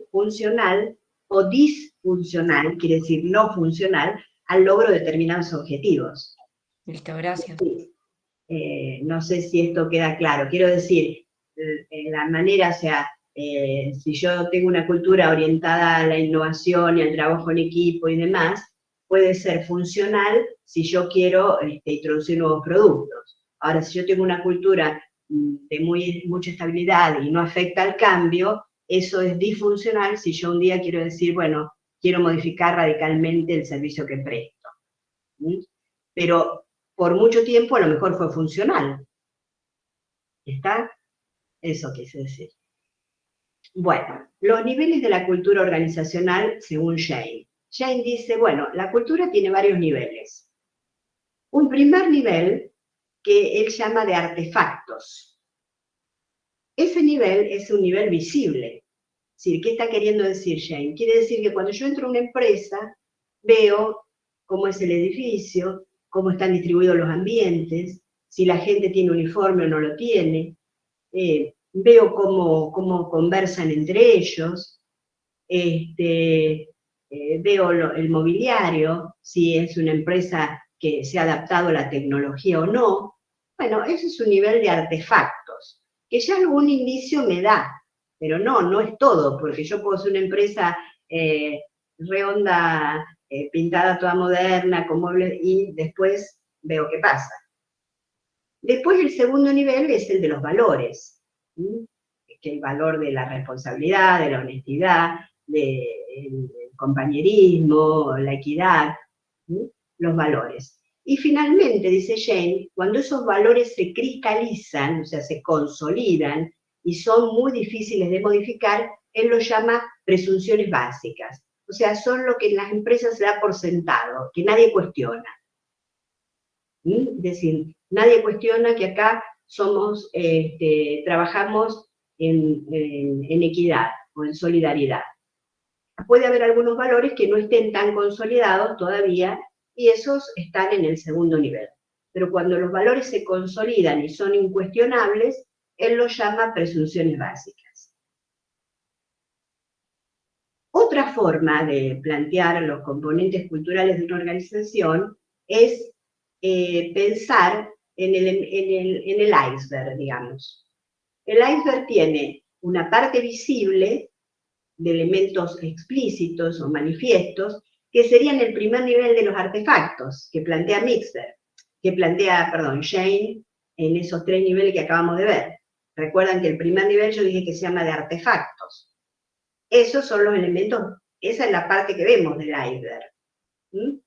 funcional o disfuncional, quiere decir no funcional, al logro de determinados objetivos. Listo, gracias. No sé si esto queda claro. Quiero decir, la manera, o sea, si yo tengo una cultura orientada a la innovación y al trabajo en equipo y demás, puede ser funcional si yo quiero introducir nuevos productos. Ahora, si yo tengo una cultura de mucha estabilidad y no afecta al cambio, eso es disfuncional si yo un día quiero decir, bueno, quiero modificar radicalmente el servicio que presto. Pero por mucho tiempo a lo mejor fue funcional. ¿Está? Eso quise decir. Bueno, los niveles de la cultura organizacional según Jane. Jane dice, bueno, la cultura tiene varios niveles. Un primer nivel que él llama de artefactos. Ese nivel es un nivel visible. Es decir, ¿qué está queriendo decir Jane? Quiere decir que cuando yo entro a una empresa, veo cómo es el edificio, cómo están distribuidos los ambientes, si la gente tiene uniforme o no lo tiene, veo cómo conversan entre ellos, veo el mobiliario, si es una empresa que se ha adaptado a la tecnología o no. Bueno, ese es un nivel de artefactos, que ya algún indicio me da, pero no es todo, porque yo puedo ser una empresa re onda, pintada toda moderna, con muebles, y después veo qué pasa. Después el segundo nivel es el de los valores, ¿sí? Que el valor de la responsabilidad, de la honestidad, del compañerismo, la equidad, ¿sí? Los valores. Y finalmente, dice Jane, cuando esos valores se cristalizan, o sea, se consolidan y son muy difíciles de modificar, él los llama presunciones básicas. O sea, son lo que en las empresas se da por sentado, que nadie cuestiona. ¿Sí? Es decir, nadie cuestiona que acá somos, trabajamos en equidad o en solidaridad. Puede haber algunos valores que no estén tan consolidados todavía, y esos están en el segundo nivel. Pero cuando los valores se consolidan y son incuestionables, él los llama presunciones básicas. Otra forma de plantear los componentes culturales de una organización es pensar en el iceberg, digamos. El iceberg tiene una parte visible de elementos explícitos o manifiestos, que serían el primer nivel de los artefactos que plantea Jane en esos 3 niveles que acabamos de ver. Recuerdan que el primer nivel yo dije que se llama de artefactos. Esos son los elementos, esa es la parte que vemos del iceberg. ¿Mm?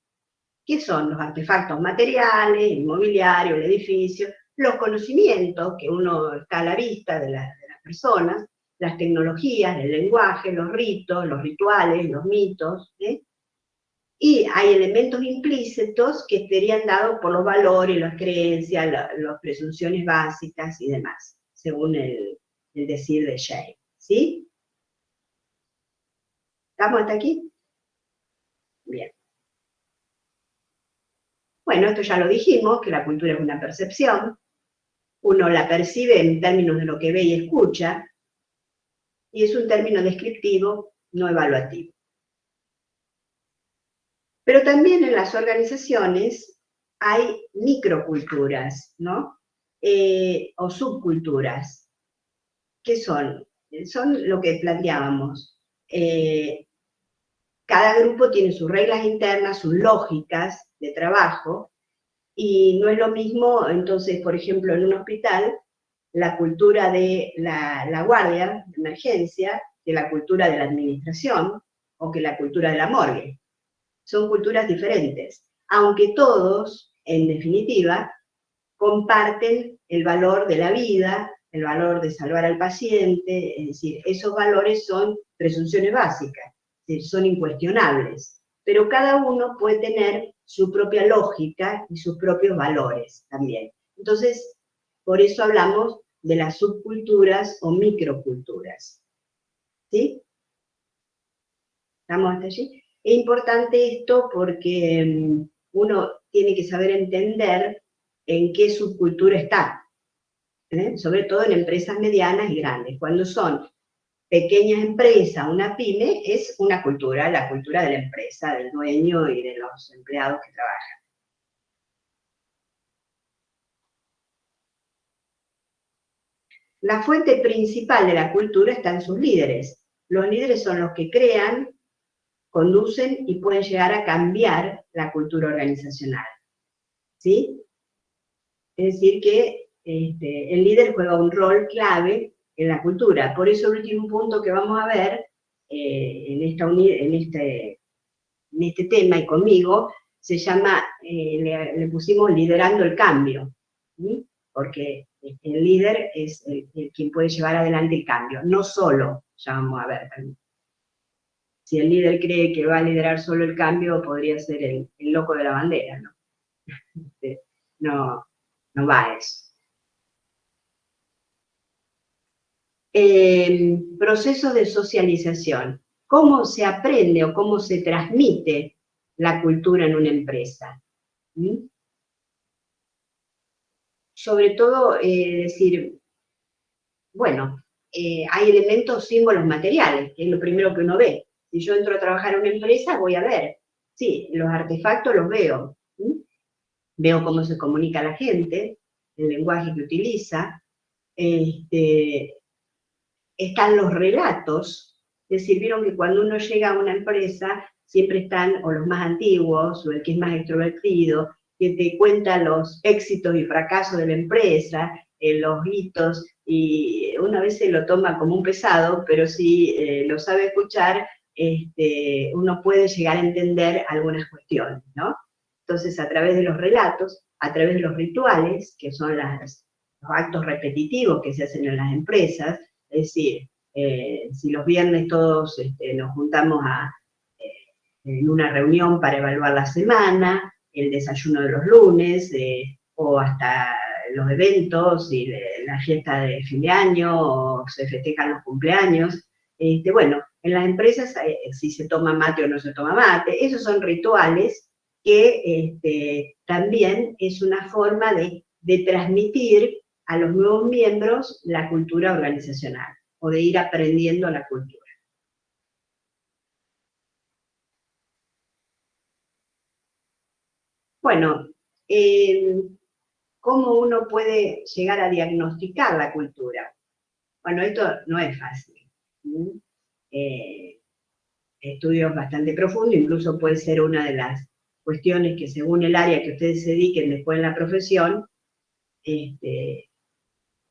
¿Qué son los artefactos materiales, inmobiliarios, el edificio, los conocimientos que uno está a la vista de las personas, las tecnologías, el lenguaje, los ritos, los rituales, los mitos, ¿eh? Y hay elementos implícitos que estarían dados por los valores, las creencias, las presunciones básicas y demás, según el decir de Jane, ¿sí? ¿Estamos hasta aquí? Bien. Bueno, esto ya lo dijimos, que la cultura es una percepción, uno la percibe en términos de lo que ve y escucha, y es un término descriptivo, no evaluativo. Pero también en las organizaciones hay microculturas, ¿no? O subculturas. ¿Qué son? Son lo que planteábamos. Cada grupo tiene sus reglas internas, sus lógicas de trabajo, y no es lo mismo, entonces, por ejemplo, en un hospital, la cultura de la guardia de emergencia, que la cultura de la administración, o que la cultura de la morgue. Son culturas diferentes, aunque todos, en definitiva, comparten el valor de la vida, el valor de salvar al paciente, es decir, esos valores son presunciones básicas, son incuestionables, pero cada uno puede tener su propia lógica y sus propios valores también. Entonces, por eso hablamos de las subculturas o microculturas. ¿Sí? ¿Estamos hasta allí? Es importante esto porque uno tiene que saber entender en qué subcultura está, sobre todo en empresas medianas y grandes. Cuando son pequeñas empresas, una pyme, es una cultura, la cultura de la empresa, del dueño y de los empleados que trabajan. La fuente principal de la cultura está en sus líderes. Los líderes son los que crean, conducen y pueden llegar a cambiar la cultura organizacional. ¿Sí? Es decir que el líder juega un rol clave en la cultura. Por eso el último punto que vamos a ver en este tema y conmigo, se llama, le pusimos liderando el cambio, ¿sí? Porque el líder es el quien puede llevar adelante el cambio, no solo, ya vamos a ver también. Si el líder cree que va a liderar solo el cambio, podría ser el loco de la bandera, ¿no? No va a eso. Procesos de socialización. ¿Cómo se aprende o cómo se transmite la cultura en una empresa? Sobre todo, decir, bueno, hay elementos, símbolos materiales, que es lo primero que uno ve. Si yo entro a trabajar en una empresa, voy a ver. Sí, los artefactos los veo. Veo cómo se comunica la gente, el lenguaje que utiliza. Están los relatos. Es decir, vieron que cuando uno llega a una empresa, siempre están o los más antiguos, o el que es más extrovertido, que te cuenta los éxitos y fracasos de la empresa, los hitos, y una vez se lo toma como un pesado, pero si lo sabe escuchar, uno puede llegar a entender algunas cuestiones, ¿no? Entonces, a través de los relatos, a través de los rituales, que son los actos repetitivos que se hacen en las empresas, es decir, si los viernes todos nos juntamos en una reunión para evaluar la semana, el desayuno de los lunes, o hasta los eventos y la fiesta de fin de año, o se festejan los cumpleaños. Bueno, en las empresas, si se toma mate o no se toma mate, esos son rituales que también es una forma de transmitir a los nuevos miembros la cultura organizacional, o de ir aprendiendo la cultura. Bueno, ¿cómo uno puede llegar a diagnosticar la cultura? Bueno, esto no es fácil. Estudios bastante profundos, incluso puede ser una de las cuestiones que según el área que ustedes se dediquen después en la profesión,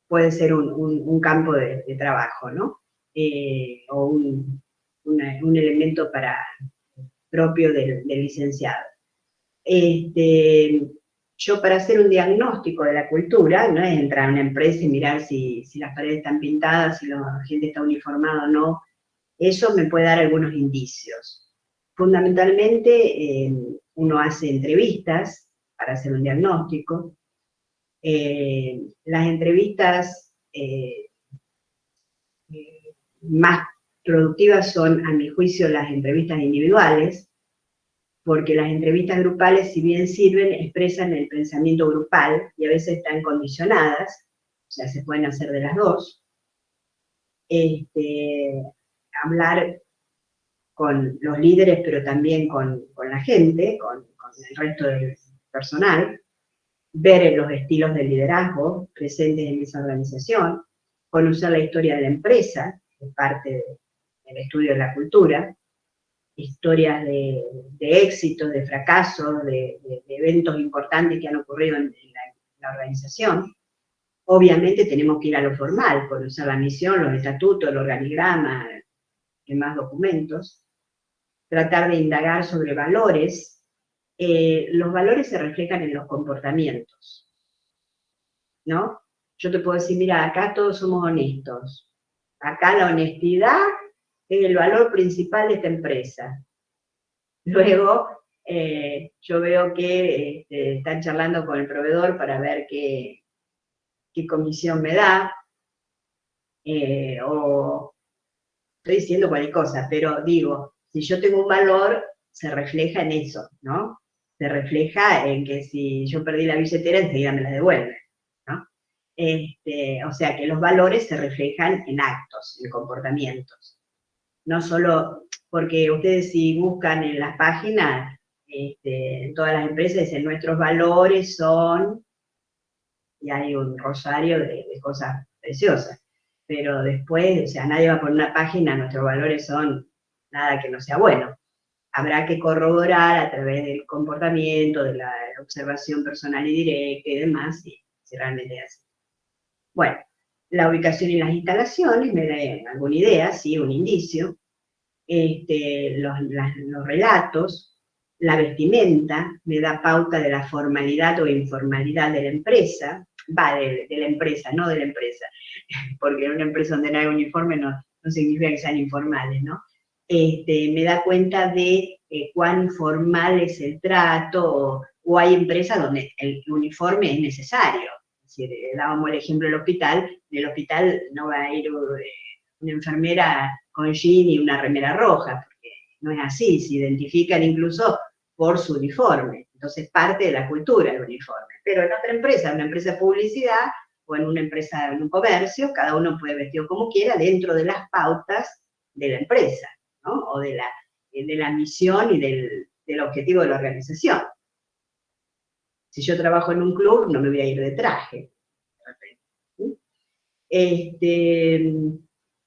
puede ser un campo de trabajo, ¿no? O un elemento propio del licenciado. Yo para hacer un diagnóstico de la cultura, no es entrar a una empresa y mirar si las paredes están pintadas, si la gente está uniformada o no. Eso me puede dar algunos indicios. Fundamentalmente, uno hace entrevistas para hacer un diagnóstico. Las entrevistas más productivas son, a mi juicio, las entrevistas individuales, porque las entrevistas grupales, si bien sirven, expresan el pensamiento grupal y a veces están condicionadas, o sea, se pueden hacer de las dos. Hablar con los líderes, pero también con la gente, con el resto del personal, ver los estilos de liderazgo presentes en esa organización, conocer la historia de la empresa, que es parte del estudio de la cultura, historias de éxitos, de fracasos, de eventos importantes que han ocurrido en la organización. Obviamente tenemos que ir a lo formal, conocer la misión, los estatutos, el organigrama, demás documentos, tratar de indagar sobre valores. Los valores se reflejan en los comportamientos, ¿no? Yo te puedo decir, mira, acá todos somos honestos, acá la honestidad es el valor principal de esta empresa. Luego, yo veo que están charlando con el proveedor para ver qué comisión me da, o estoy diciendo cualquier cosa, pero digo, si yo tengo un valor, se refleja en eso, ¿no? Se refleja en que si yo perdí la billetera, enseguida me la devuelven, ¿no? O sea que los valores se reflejan en actos, en comportamientos. No solo, porque ustedes si buscan en las páginas, en todas las empresas dicen nuestros valores son, y hay un rosario de cosas preciosas, pero después, o sea, nadie va a poner una página, nuestros valores son nada que no sea bueno. Habrá que corroborar a través del comportamiento, de la observación personal y directa y demás, si realmente es así. Bueno, la ubicación y las instalaciones me da alguna idea, sí, un indicio. Los relatos, la vestimenta, me da pauta de la formalidad o informalidad de la empresa, de la empresa, no de la empresa, porque en una empresa donde no hay uniforme no significa que sean informales, ¿no? Me da cuenta de cuán formal es el trato, o hay empresas donde el uniforme es necesario. Es decir, dábamos el ejemplo del hospital, en el hospital no va a ir una enfermera con jean y una remera roja, porque no es así, se identifican incluso por su uniforme. Entonces parte de la cultura el uniforme. Pero en otra empresa, una empresa de publicidad, o en una empresa, en un comercio, cada uno puede vestir como quiera dentro de las pautas de la empresa, ¿no? O de la misión y del objetivo de la organización. Si yo trabajo en un club, no me voy a ir de traje.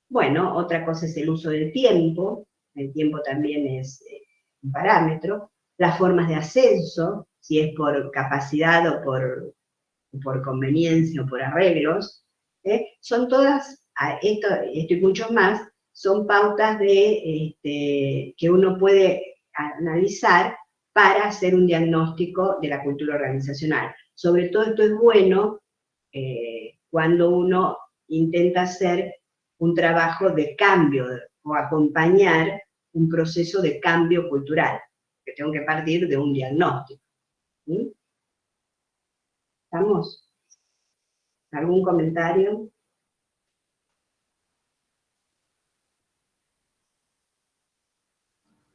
Bueno, otra cosa es el uso del tiempo. El tiempo también es un parámetro, las formas de ascenso, si es por capacidad o por conveniencia o por arreglos, son todas, esto y mucho más, son pautas que uno puede analizar para hacer un diagnóstico de la cultura organizacional. Sobre todo esto es bueno cuando uno intenta hacer un trabajo de cambio o acompañar un proceso de cambio cultural, que tengo que partir de un diagnóstico. ¿Sí? ¿Estamos? ¿Algún comentario?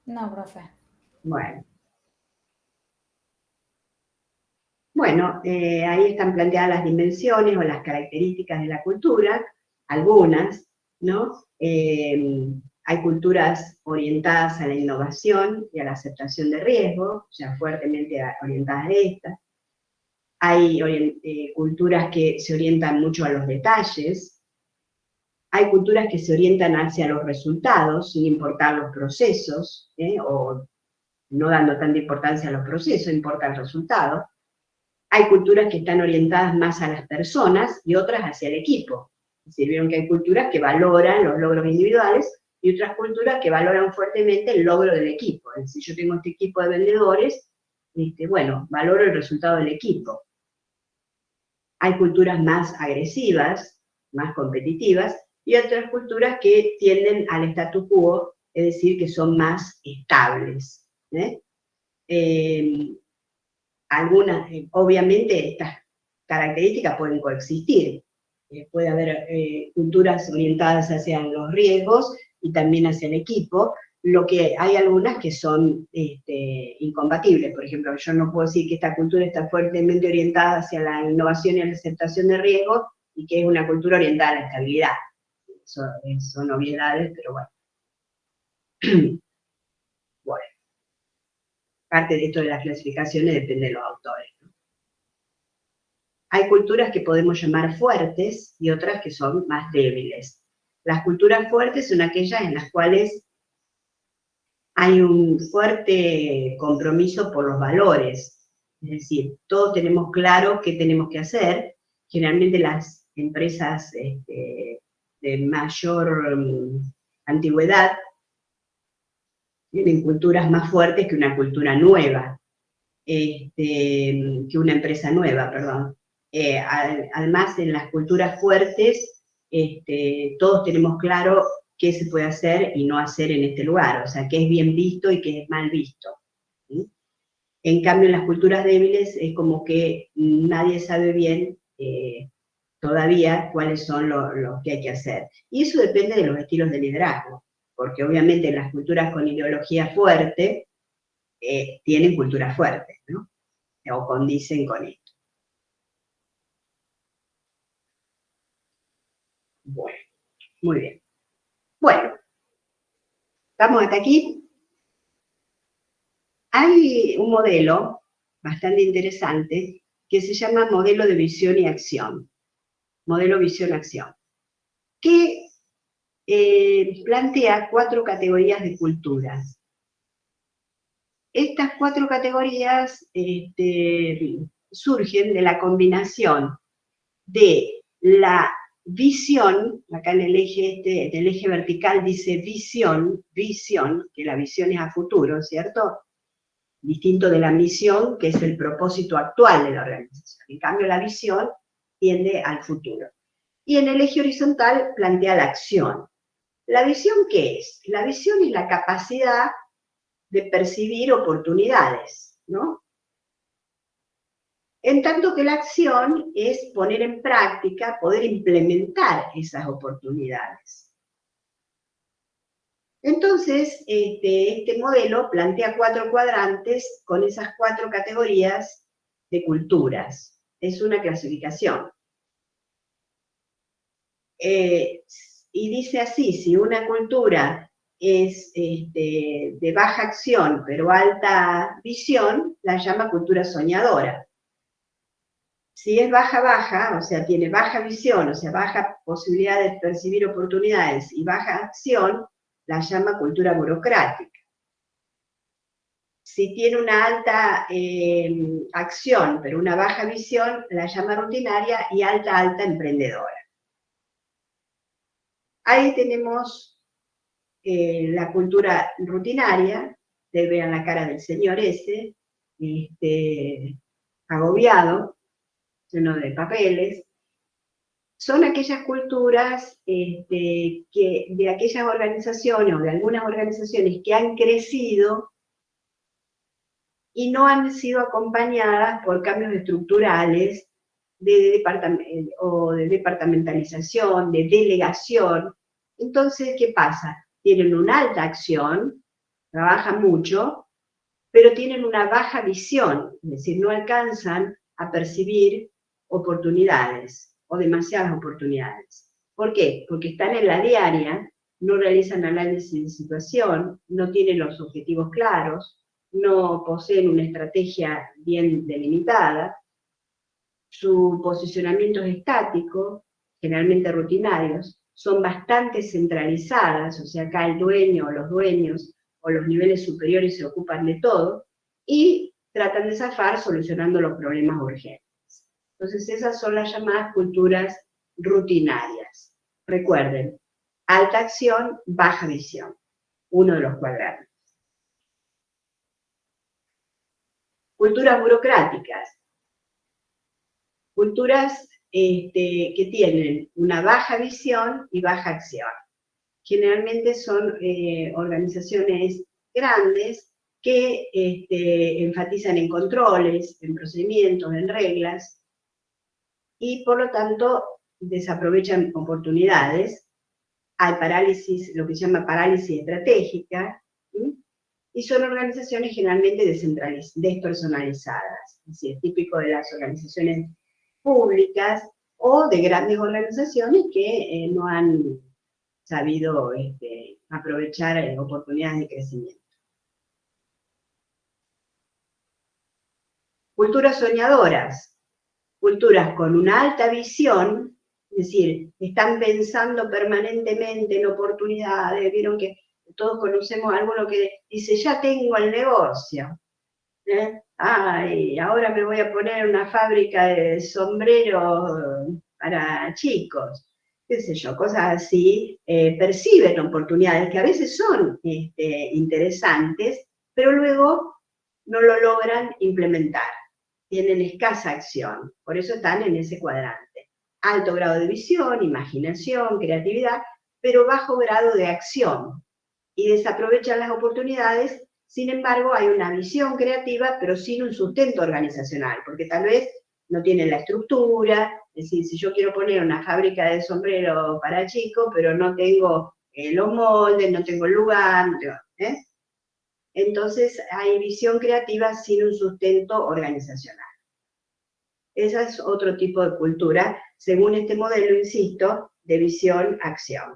No, profe. Bueno. Bueno, ahí están planteadas las dimensiones o las características de la cultura, algunas, ¿no? Hay culturas orientadas a la innovación y a la aceptación de riesgos, o sea, fuertemente orientadas a estas. Hay culturas que se orientan mucho a los detalles. Hay culturas que se orientan hacia los resultados, sin importar los procesos, o no dando tanta importancia a los procesos, importa el resultado. Hay culturas que están orientadas más a las personas y otras hacia el equipo. Es decir, vieron que hay culturas que valoran los logros individuales y otras culturas que valoran fuertemente el logro del equipo. Es decir, yo tengo este equipo de vendedores, bueno, valoro el resultado del equipo. Hay culturas más agresivas, más competitivas, y otras culturas que tienden al status quo, es decir, que son más estables. Algunas, obviamente, estas características pueden coexistir. Puede haber culturas orientadas hacia los riesgos y también hacia el equipo, lo que hay algunas que son incompatibles. Por ejemplo, yo no puedo decir que esta cultura está fuertemente orientada hacia la innovación y la aceptación de riesgos y que es una cultura orientada a la estabilidad. Son obviedades, pero bueno. Bueno. Parte de esto de las clasificaciones depende de los autores, ¿no? Hay culturas que podemos llamar fuertes y otras que son más débiles. Las culturas fuertes son aquellas en las cuales hay un fuerte compromiso por los valores. Es decir, todos tenemos claro qué tenemos que hacer. Generalmente las empresas de mayor antigüedad tienen culturas más fuertes que una cultura nueva, que una empresa nueva, perdón. Además, en las culturas fuertes, todos tenemos claro qué se puede hacer y no hacer en este lugar, o sea, qué es bien visto y qué es mal visto. ¿Sí? En cambio, en las culturas débiles es como que nadie sabe bien todavía cuáles son los que hay que hacer. Y eso depende de los estilos de liderazgo, porque obviamente las culturas con ideología fuerte tienen culturas fuertes, ¿no? O condicen con esto. Bueno, muy bien. Bueno, ¿estamos hasta aquí? Hay un modelo bastante interesante que se llama modelo de visión y acción. Modelo visión-acción. Que plantea 4 categorías de culturas. Estas 4 categorías surgen de la combinación de la visión, acá en el eje, del eje vertical dice visión, que la visión es a futuro, ¿cierto? Distinto de la misión, que es el propósito actual de la organización. En cambio, la visión tiende al futuro. Y en el eje horizontal plantea la acción. ¿La visión qué es? La visión es la capacidad de percibir oportunidades, ¿no? En tanto que la acción es poner en práctica, poder implementar esas oportunidades. Entonces, este modelo plantea 4 cuadrantes con esas 4 categorías de culturas. Es una clasificación. Y dice así, si una cultura es de baja acción pero alta visión, la llama cultura soñadora. Si es baja, o sea, tiene baja visión, o sea, baja posibilidad de percibir oportunidades y baja acción, la llama cultura burocrática. Si tiene una alta acción, pero una baja visión, la llama rutinaria, y alta emprendedora. Ahí tenemos la cultura rutinaria. Ustedes vean la cara del señor ese, agobiado, lleno de papeles. Son aquellas culturas de aquellas organizaciones o de algunas organizaciones que han crecido y no han sido acompañadas por cambios estructurales de departamentalización, de delegación. Entonces, ¿qué pasa? Tienen una alta acción, trabajan mucho, pero tienen una baja visión, es decir, no alcanzan a percibir oportunidades o demasiadas oportunidades. ¿Por qué? Porque están en la diaria, no realizan análisis de situación, no tienen los objetivos claros, no poseen una estrategia bien delimitada, su posicionamiento es estático, generalmente rutinarios, son bastante centralizadas, o sea, acá el dueño o los dueños o los niveles superiores se ocupan de todo, y tratan de zafar solucionando los problemas urgentes. Entonces, esas son las llamadas culturas rutinarias. Recuerden, alta acción, baja visión, uno de los cuadrantes. Culturas burocráticas. Culturas que tienen una baja visión y baja acción. Generalmente son organizaciones grandes que enfatizan en controles, en procedimientos, en reglas, y por lo tanto desaprovechan oportunidades. Hay parálisis, lo que se llama parálisis estratégica, ¿sí? Y son organizaciones generalmente despersonalizadas, es decir, típico de las organizaciones públicas o de grandes organizaciones que no han sabido aprovechar oportunidades de crecimiento. Culturas soñadoras, culturas con una alta visión, es decir, están pensando permanentemente en oportunidades. Vieron que todos conocemos a alguno que dice, ya tengo el negocio. Ay, ahora me voy a poner una fábrica de sombreros para chicos, qué sé yo, cosas así. Perciben oportunidades que a veces son interesantes, pero luego no lo logran implementar, tienen escasa acción, por eso están en ese cuadrante. Alto grado de visión, imaginación, creatividad, pero bajo grado de acción, y desaprovechan las oportunidades. Sin embargo, hay una visión creativa, pero sin un sustento organizacional, porque tal vez no tienen la estructura. Es decir, si yo quiero poner una fábrica de sombrero para chicos, pero no tengo los moldes, no tengo el lugar, entonces hay visión creativa sin un sustento organizacional. Ese es otro tipo de cultura, según este modelo, insisto, de visión-acción.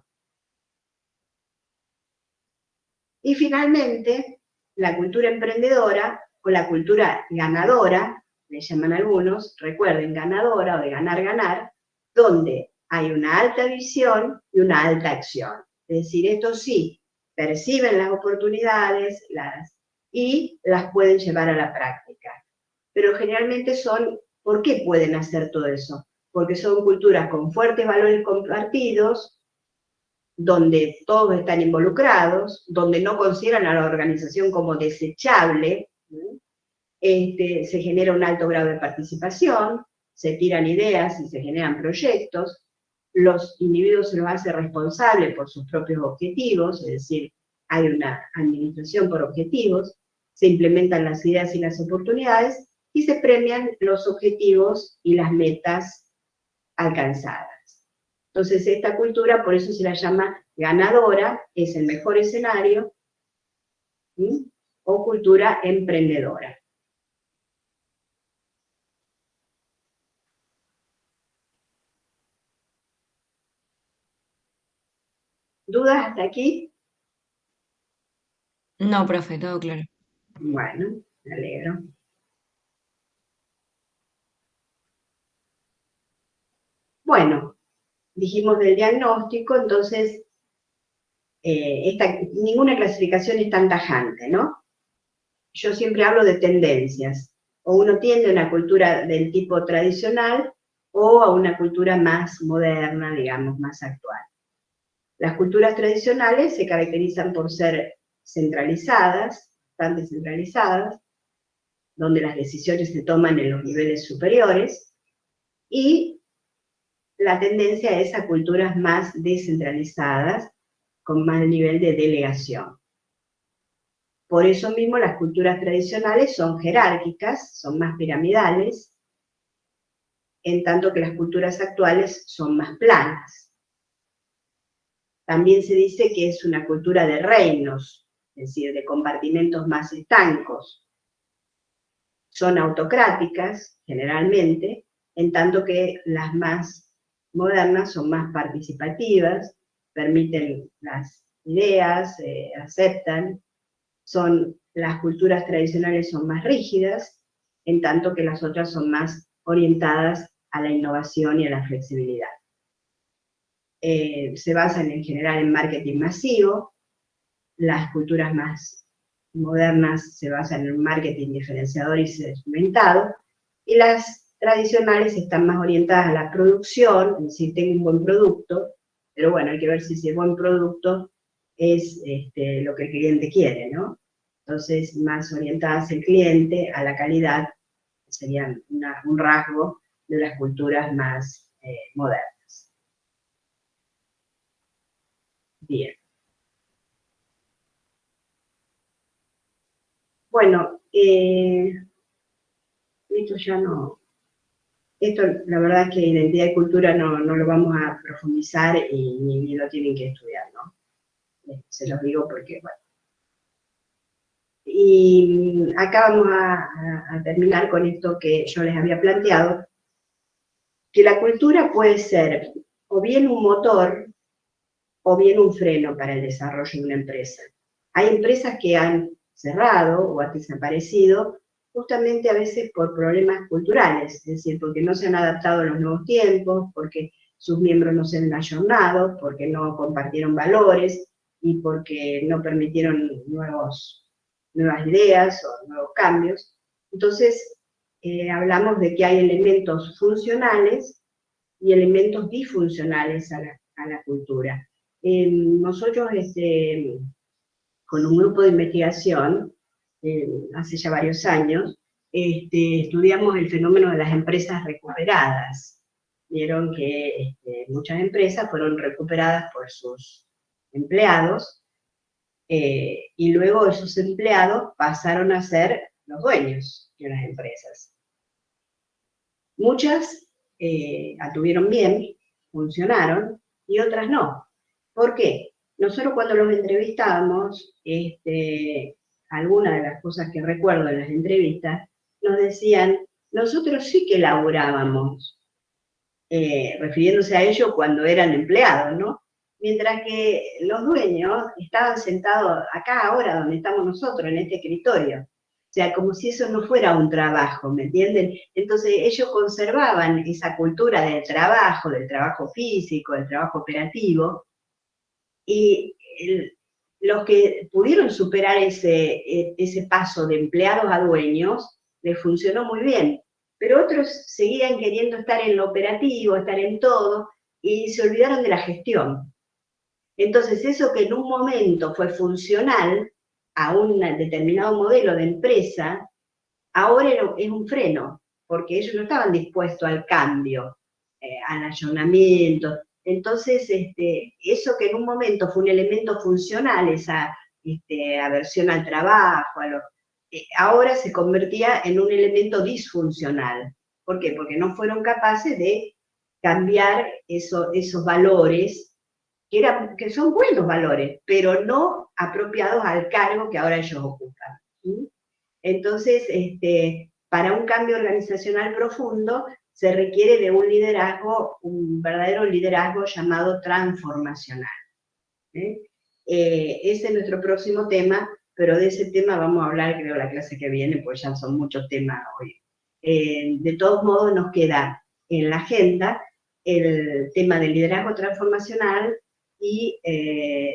Y finalmente, la cultura emprendedora o la cultura ganadora, le llaman algunos, recuerden, ganadora o de ganar, donde hay una alta visión y una alta acción. Es decir, estos sí perciben las oportunidades y las pueden llevar a la práctica. Pero generalmente son, ¿por qué pueden hacer todo eso? Porque son culturas con fuertes valores compartidos, donde todos están involucrados, donde no consideran a la organización como desechable, se genera un alto grado de participación, se tiran ideas y se generan proyectos, los individuos se los hace responsables por sus propios objetivos, es decir, hay una administración por objetivos, se implementan las ideas y las oportunidades, y se premian los objetivos y las metas alcanzadas. Entonces, esta cultura, por eso se la llama ganadora, es el mejor escenario, ¿sí? O cultura emprendedora. ¿Dudas hasta aquí? No, profe, todo claro. Bueno, me alegro. Bueno, dijimos del diagnóstico, entonces ninguna clasificación es tan tajante, ¿no? yo siempre hablo de tendencias. O uno tiende a una cultura del tipo tradicional o a una cultura más moderna, digamos, más actual. Las culturas tradicionales se caracterizan por ser centralizadas, bastante centralizadas, donde las decisiones se toman en los niveles superiores, y la tendencia es a culturas más descentralizadas, con más nivel de delegación. Por eso mismo las culturas tradicionales son jerárquicas, son más piramidales, en tanto que las culturas actuales son más planas. También se dice que es una cultura de reinos, es decir, de compartimentos más estancos. Son autocráticas, generalmente, en tanto que las más modernas son más participativas, permiten las ideas, aceptan. Las culturas tradicionales son más rígidas, en tanto que las otras son más orientadas a la innovación y a la flexibilidad. Se basan en general en marketing masivo. Las culturas más modernas se basan en un marketing diferenciador y segmentado, y las tradicionales están más orientadas a la producción, es decir, tengo un buen producto, pero bueno, hay que ver si ese buen producto es lo que el cliente quiere, ¿no? Entonces, más orientadas al cliente, a la calidad, serían un rasgo de las culturas más modernas. Bien. Bueno, esto ya no... Esto, la verdad es que identidad y cultura no lo vamos a profundizar y ni lo tienen que estudiar, ¿no? Se los digo porque, bueno. Y acá vamos a terminar con esto que yo les había planteado, que la cultura puede ser o bien un motor o bien un freno para el desarrollo de una empresa. Hay empresas que han cerrado o han desaparecido justamente a veces por problemas culturales, es decir, porque no se han adaptado a los nuevos tiempos, porque sus miembros no se han ayornado, porque no compartieron valores y porque no permitieron nuevas ideas o nuevos cambios. Entonces, hablamos de que hay elementos funcionales y elementos disfuncionales a la cultura. Nosotros, con un grupo de investigación, hace ya varios años, estudiamos el fenómeno de las empresas recuperadas. Vieron que muchas empresas fueron recuperadas por sus empleados, y luego esos empleados pasaron a ser los dueños de las empresas. Muchas anduvieron bien, funcionaron, y otras no. ¿Por qué? Nosotros cuando los entrevistábamos, algunas de las cosas que recuerdo en las entrevistas, nos decían, nosotros sí que laburábamos, refiriéndose a ellos cuando eran empleados, ¿no? Mientras que los dueños estaban sentados acá ahora donde estamos nosotros, en este escritorio. O sea, como si eso no fuera un trabajo, ¿me entienden? Entonces ellos conservaban esa cultura del trabajo físico, del trabajo operativo, y los que pudieron superar ese paso de empleados a dueños, les funcionó muy bien. Pero otros seguían queriendo estar en lo operativo, estar en todo, y se olvidaron de la gestión. Entonces eso que en un momento fue funcional a un determinado modelo de empresa, ahora es un freno, porque ellos no estaban dispuestos al cambio, al ayornamiento. Entonces, eso que en un momento fue un elemento funcional, esa aversión al trabajo, ahora se convertía en un elemento disfuncional. ¿Por qué? Porque no fueron capaces de cambiar esos valores, que son buenos valores, pero no apropiados al cargo que ahora ellos ocupan. ¿Sí? Entonces, para un cambio organizacional profundo, se requiere de un liderazgo, un verdadero liderazgo llamado transformacional. Ese es nuestro próximo tema, pero de ese tema vamos a hablar, creo, la clase que viene, pues ya son muchos temas hoy. De todos modos, nos queda en la agenda el tema del liderazgo transformacional y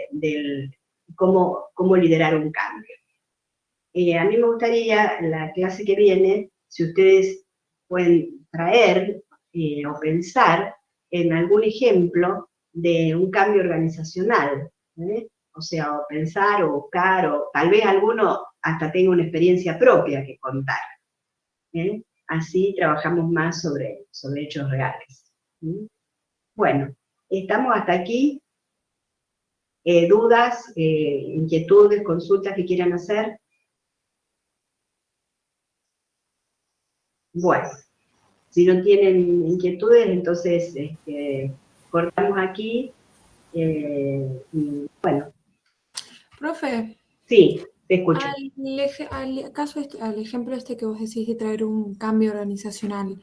del cómo liderar un cambio. A mí me gustaría, la clase que viene, si ustedes pueden traer o pensar en algún ejemplo de un cambio organizacional, ¿eh? O sea, o pensar, o buscar, o tal vez alguno hasta tenga una experiencia propia que contar. ¿Eh? Así trabajamos más sobre hechos reales. ¿Mm? Bueno, estamos hasta aquí. ¿Dudas, inquietudes, consultas que quieran hacer? Bueno, si no tienen inquietudes, entonces cortamos aquí. Y, bueno. Profe. Sí, te escucho. Al ejemplo que vos decís de traer un cambio organizacional,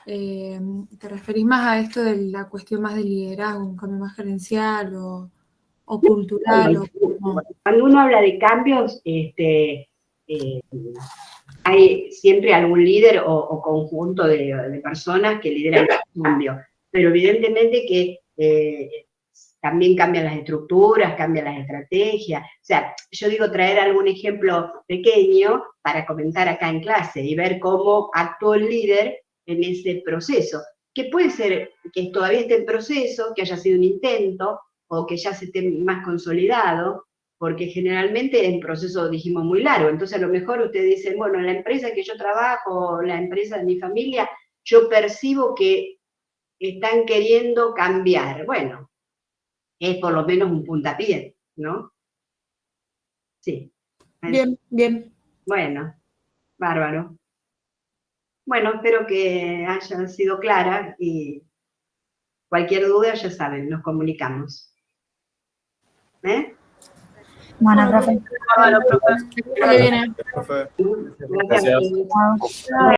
¿te referís más a esto de la cuestión más de liderazgo, un cambio más gerencial o cultural? Cuando uno habla de cambios, hay siempre algún líder o conjunto de personas que lideran el cambio, pero evidentemente que también cambian las estructuras, cambian las estrategias. O sea, yo digo traer algún ejemplo pequeño para comentar acá en clase y ver cómo actuó el líder en ese proceso, que puede ser que todavía esté en proceso, que haya sido un intento, o que ya se esté más consolidado, porque generalmente es un proceso, dijimos, muy largo. Entonces a lo mejor ustedes dicen, bueno, en la empresa que yo trabajo, la empresa de mi familia, yo percibo que están queriendo cambiar. Bueno, es por lo menos un puntapié, ¿no? Sí. Bien, bien. Bueno, bárbaro. Bueno, espero que haya sido clara y cualquier duda, ya saben, nos comunicamos. ¿Eh? Bueno, profe. Profe. Gracias. Gracias.